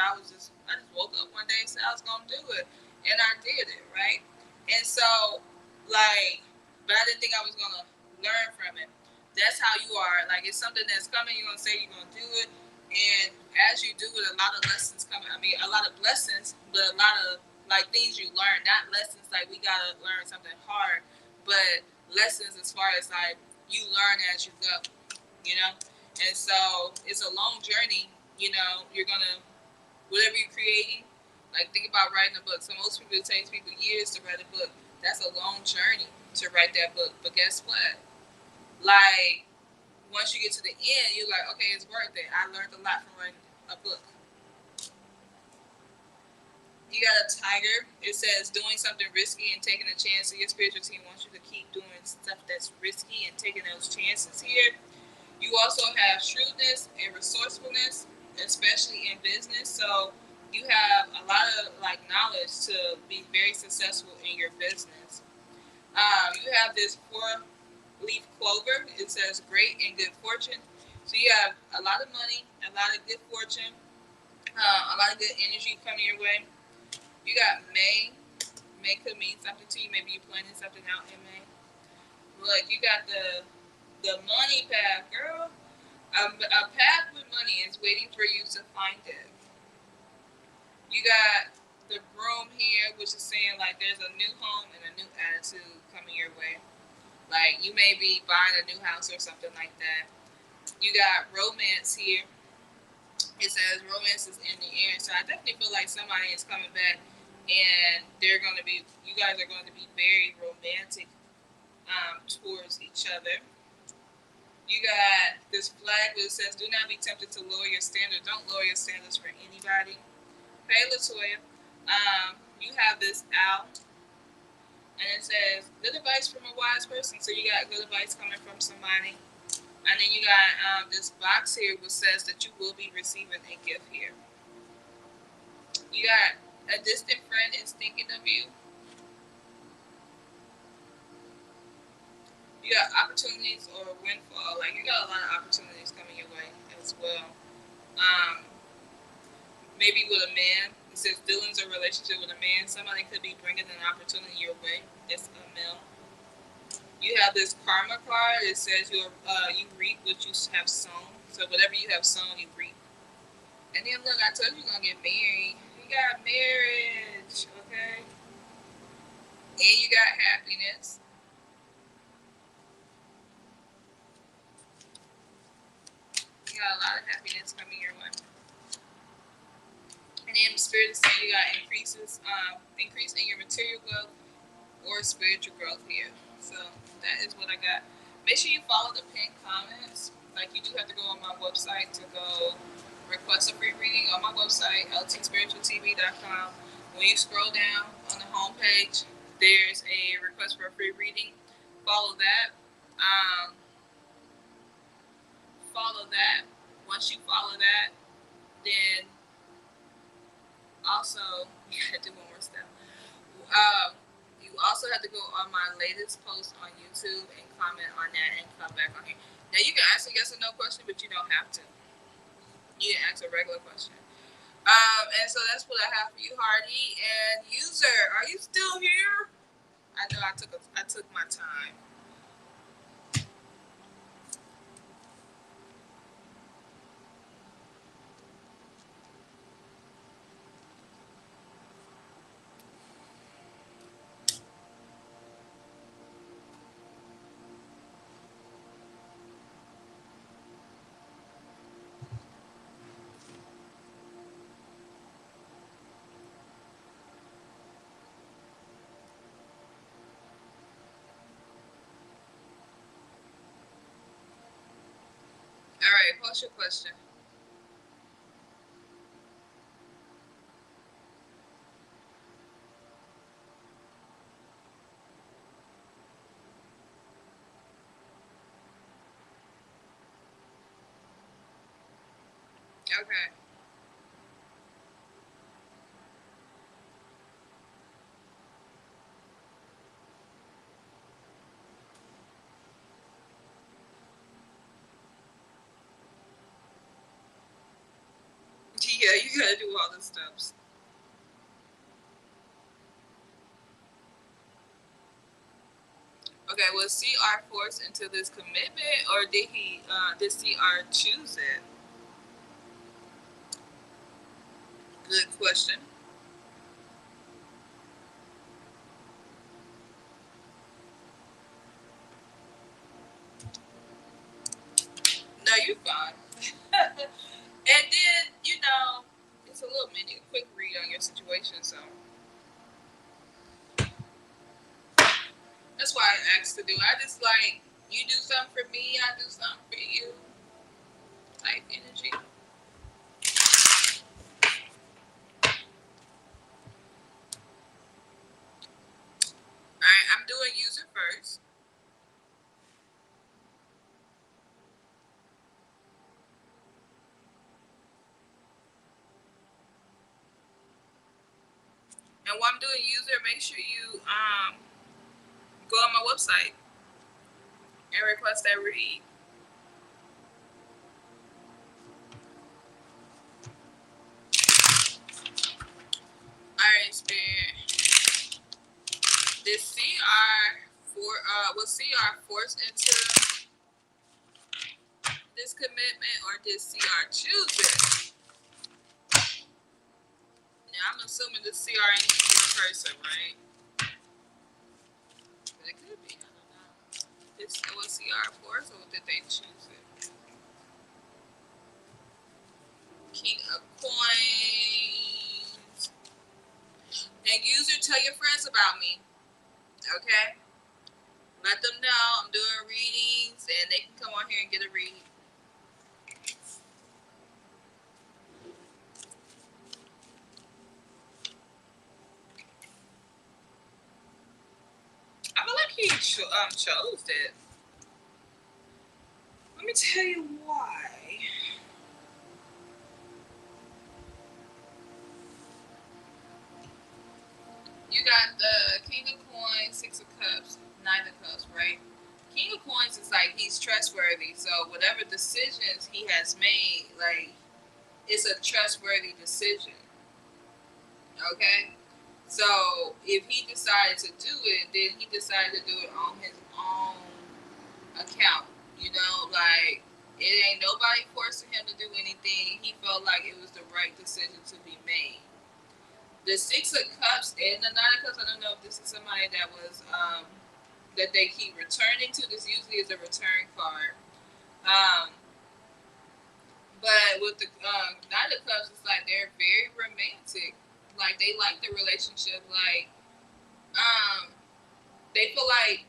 woke up one day and said I was gonna do it, and I did it, right? And so, like, but I didn't think I was gonna learn from it. That's how you are. Like it's something that's coming. You're gonna say you're gonna do it, and as you do it, a lot of lessons coming. I mean, a lot of blessings, but a lot of like things you learn. Not lessons like we gotta learn something hard, but lessons as far as like you learn as you go, you know. And so it's a long journey. You know, you're gonna whatever you're creating. Like think about writing a book. So most people it takes people years to write a book. That's a long journey to write that book. But guess what? Like once you get to the end, you're like, okay, it's worth it. I learned a lot from writing a book. You got a tiger. It says doing something risky and taking a chance. So your spiritual team wants you to keep doing stuff that's risky and taking those chances here. You also have shrewdness and resourcefulness, especially in business. So you have a lot of like knowledge to be very successful in your business. You have this four-leaf clover. It says great and good fortune. So you have a lot of money, a lot of good fortune, a lot of good energy coming your way. You got May. May could mean something to you. Maybe you're planning something out in May. Look, you got the money path, girl. A path with money is waiting for you to find it. You got the broom here, which is saying like there's a new home and a new attitude coming your way. Like you may be buying a new house or something like that. You got romance here. It says romance is in the air. So I definitely feel like somebody is coming back and you guys are going to be very romantic towards each other. You got this flag that says, do not be tempted to lower your standards. Don't lower your standards for anybody. Hey, Latoya. You have this owl, and it says, good advice from a wise person. So you got good advice coming from somebody. And then you got this box here which says that you will be receiving a gift here. You got a distant friend is thinking of you. You got opportunities or windfall. Like you got a lot of opportunities coming your way as well. Um, Maybe with a man. It says dealings or relationship with a man. Somebody could be bringing an opportunity your way. It's a male. You have this karma card. It says you reap what you have sown. So whatever you have sown, you reap. And then look, I told you you're gonna get married. You got marriage, okay? And you got happiness. You got a lot of happiness coming your way. And then the spirit is saying you got increase in your material wealth or spiritual growth here. So that is what I got. Make sure you follow the pinned comments. Like you do have to go on my website to go request a free reading on my website, ltspiritualtv.com. When you scroll down on the homepage, there's a request for a free reading. Follow that. Um, Follow that. Once you follow that, then also you gotta do one more step. Um, you also have to go on my latest post on YouTube and comment on that and come back on here. Now you can ask a yes or no question, but you don't have to. You can ask a regular question. And so that's what I have for you, Hardy. And user, are you still here? I know I took my time. All right, post your question. Okay. Yeah, you gotta do all the steps. Okay, was CR forced into this commitment, or did CR choose it? Good question. No, you're fine. And then, it's a little mini, quick read on your situation, so that's why I asked to do it. I just like, you do something for me, I do something for you type energy. Alright, I'm doing user first. And while I'm doing user, make sure you go on my website and request that read. Alright, Spirit. Did was CR forced into this commitment, or did CR choose it? Now I'm assuming the CR ain't your person, right? But it could be, I don't know. Was CR forced, or did they choose it? King of Coins. And user, tell your friends about me. Okay? Let them know I'm doing readings and they can come on here and get a read. I feel like he chose it. Let me tell you why. You got the King of Coins, Six of Cups, Nine of Cups, right? King of Coins is like he's trustworthy, so whatever decisions he has made, like it's a trustworthy decision. Okay? So if he decided to do it, then he decided to do it on his own account. Like it ain't nobody forcing him to do anything. He felt like it was the right decision to be made. The Six of Cups and the Nine of Cups, I don't know if this is somebody that was that they keep returning to. This usually is a return card. Um, but with the Nine of Cups, it's like they're very romantic. Like they like the relationship. Like um, they feel like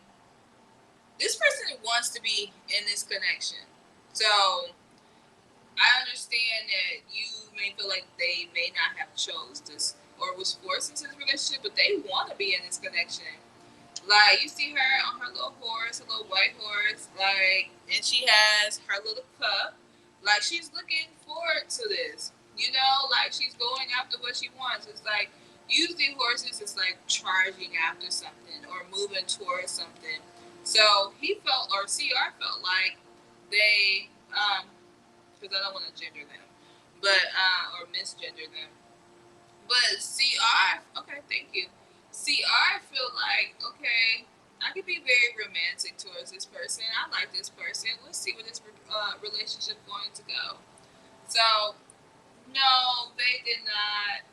this person wants to be in this connection. So I understand that you may feel like they may not have chose this or was forced into this relationship, but they want to be in this connection. Like you see her on her little horse, a little white horse, like, and she has her little cup. Like she's looking forward to this. You know, like she's going after what she wants. It's like usually horses is like charging after something or moving towards something. So he felt, or CR felt like they, because I don't want to gender them, but or misgender them. But CR, okay, thank you. CR feel like, okay, I could be very romantic towards this person. I like this person. Let's see where this relationship going to go. So no, they did not.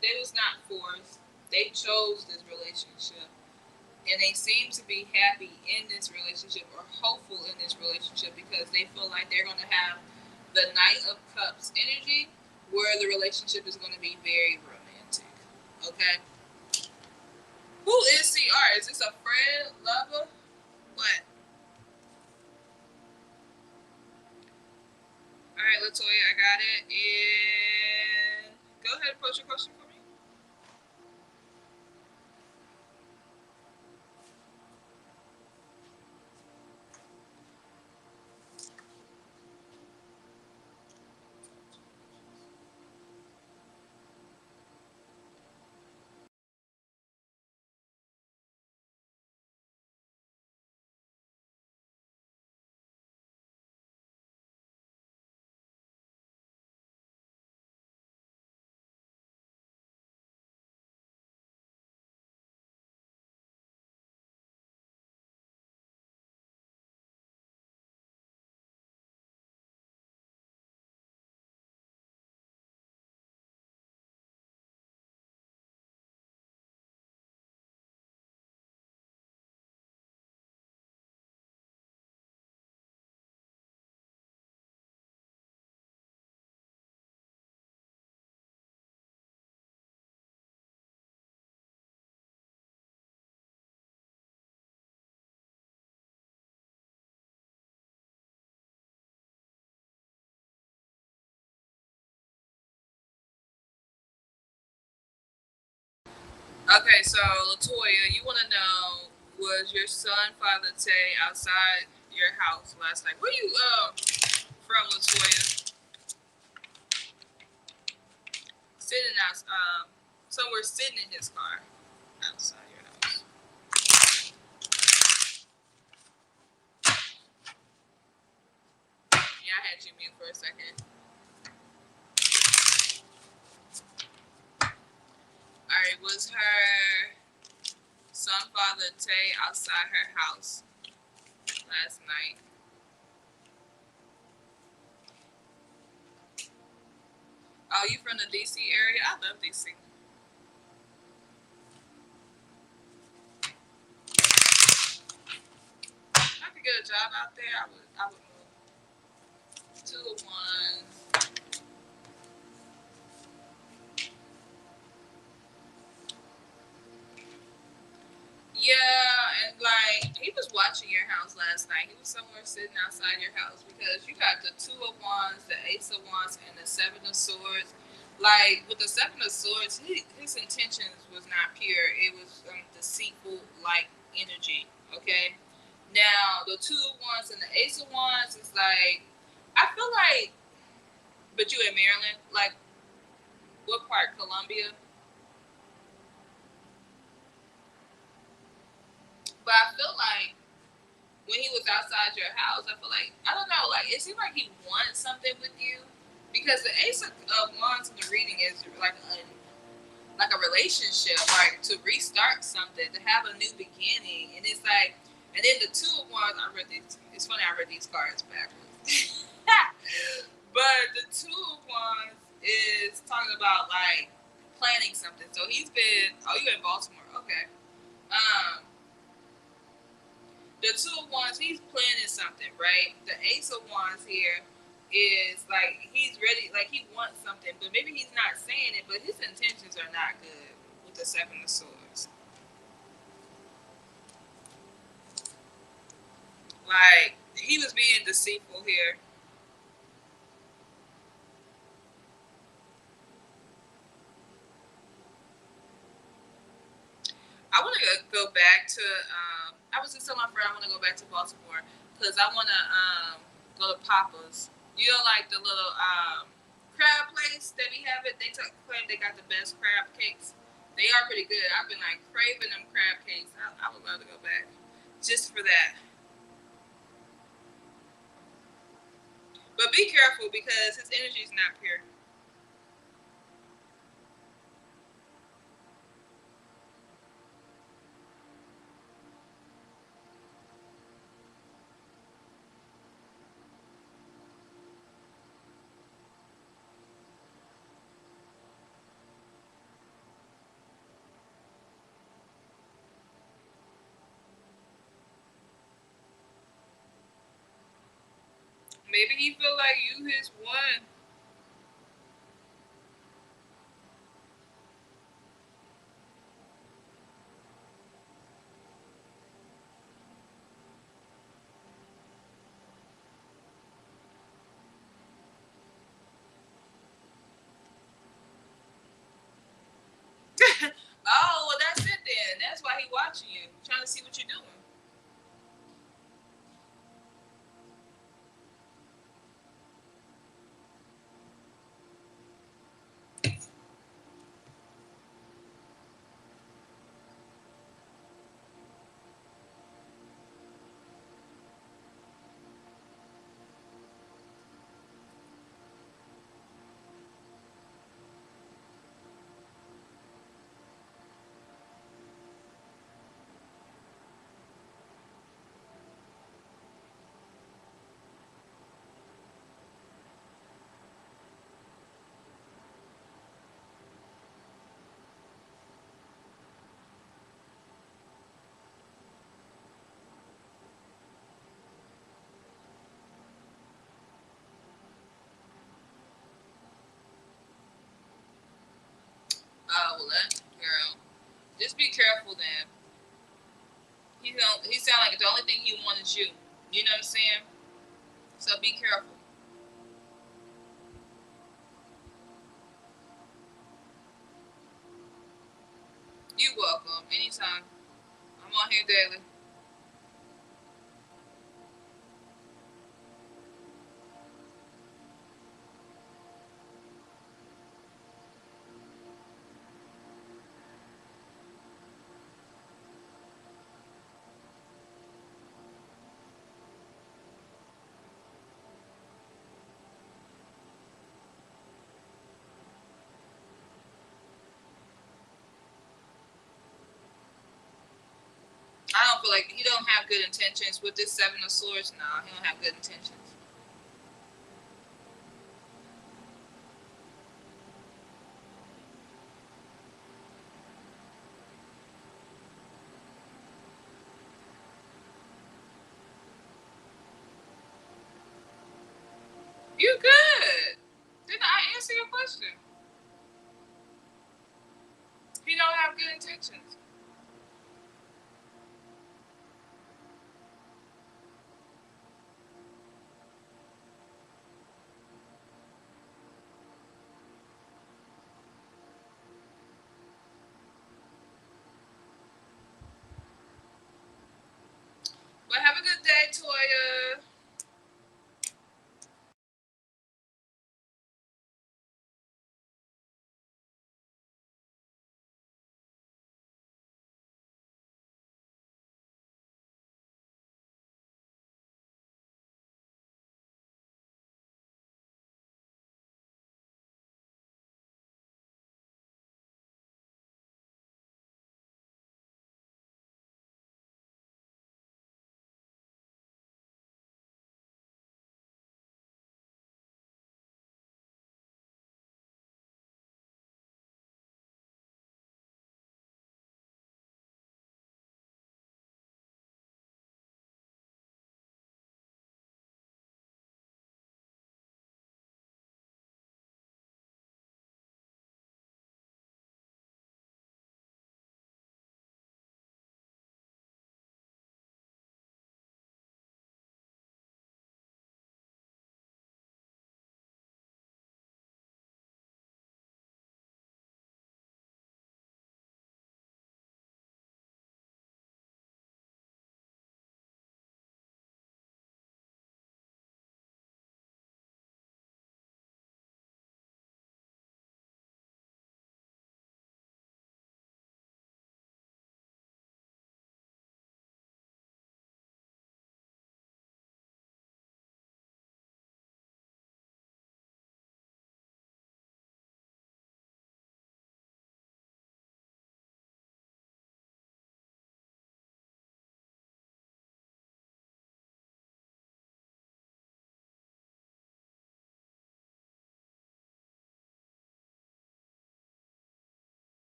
They was not forced. They chose this relationship, and they seem to be happy in this relationship or hopeful in this relationship because they feel like they're going to have the Knight of Cups energy, where the relationship is going to be very romantic. Okay. Who is CR? Is this a friend, lover? What? All right, Latoya, I got it. And go ahead and post your question for me. Okay, so Latoya, you want to know, was your son Father Tay outside your house last night? Where you from, Latoya? Sitting out, somewhere sitting in his car outside your house. Yeah, I had you mute for a second. All right, was her son Father Tay outside her house last night? Oh, you from the DC area? I love DC. If I could get a job out there, I would. I would move. 2 of 1. Yeah, and like he was watching your house last night. He was somewhere sitting outside your house because you got the 2 of 1s, the Ace of 1s, and the 7 of Swords. Like with the 7 of Swords, his intentions was not pure. It was deceitful, like energy. Okay. Now the 2 of 1s and the Ace of 1s is like, I feel like, but you in Maryland, like what part? Columbia. But I feel like when he was outside your house, I feel like, I don't know, like it seemed like he wants something with you because the Ace of Wands in the reading is like a relationship, like to restart something, to have a new beginning, and it's like, and then the 2 of 1s. I read these. It's funny, I read these cards backwards, but the 2 of 1s is talking about like planning something. So he's been. Oh, you in Baltimore? Okay. Um, the 2 of 1s, he's planning something, right? The Ace of 1s here is like he's ready, like he wants something, but maybe he's not saying it, but his intentions are not good with the 7 of Swords. Like he was being deceitful here. go back to. I was just telling my friend I want to go back to Baltimore because I want to go to Papa's. You know, like the little crab place that we have it. They claim they got the best crab cakes. They are pretty good. I've been like craving them crab cakes. I would love to go back just for that. But be careful because his energy is not pure. Maybe he feel like you his one. Oh, well, that's it then. That's why he watching you, trying to see what you're doing. Oh, well, that girl. Just be careful then. He don't. He sound like the only thing he wants is you. You know what I'm saying? So be careful. You welcome anytime. I'm on here daily. I don't feel like he don't have good intentions with this Seven of Swords. No, he don't have good intentions. You good? Didn't I answer your question? He don't have good intentions. But have a good day, Toya.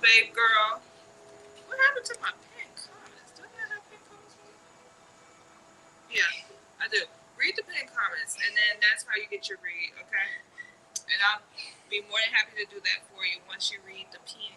babe girl. What happened to my pin comments? Do I have pin comments? Yeah, I do. Read the pin comments, and then that's how you get your read, okay? And I'll be more than happy to do that for you once you read the pin.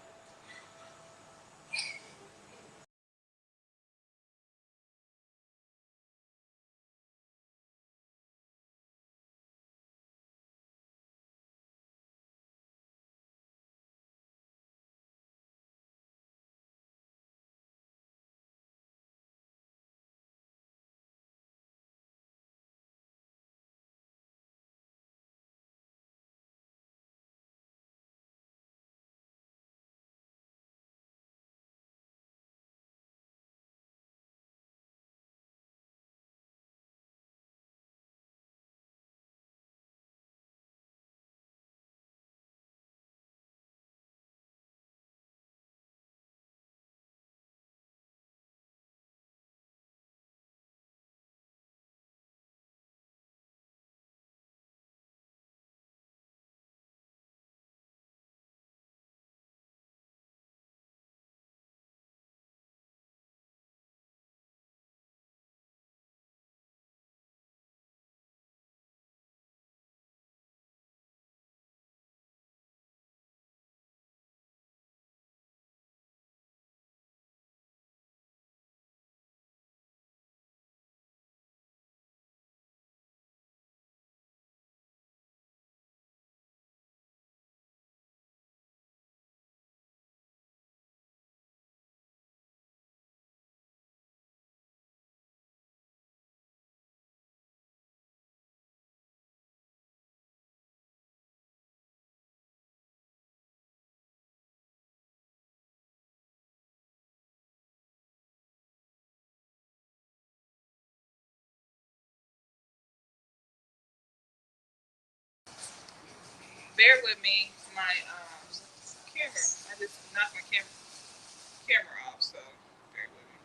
Bear with me, my camera. I just knocked my camera off, so bear with me.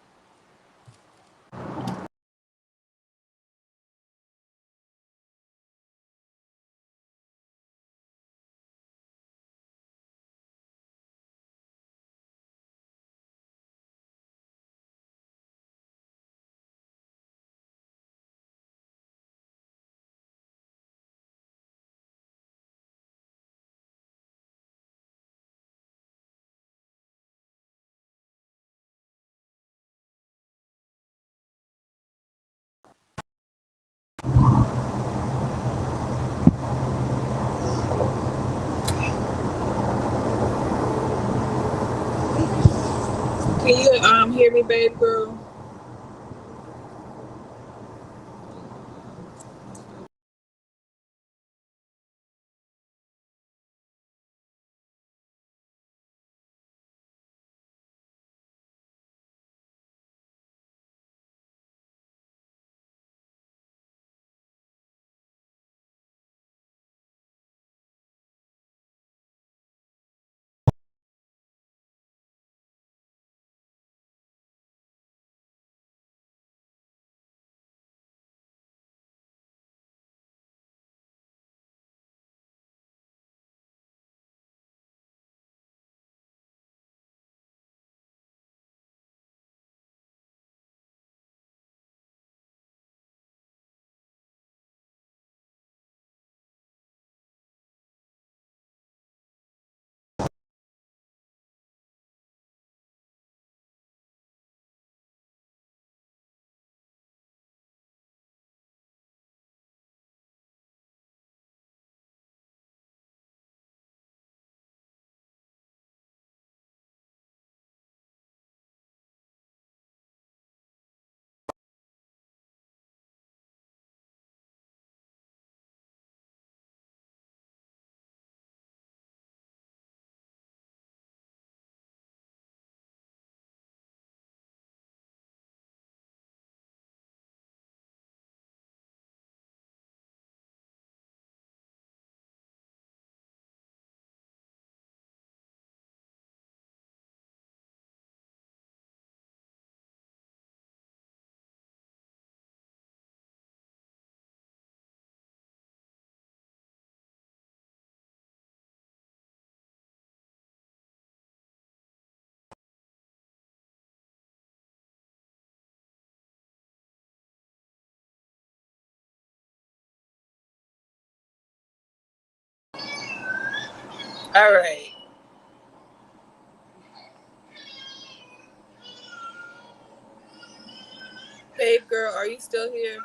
Can you hear me, babe girl? All right. Babe girl, are you still here?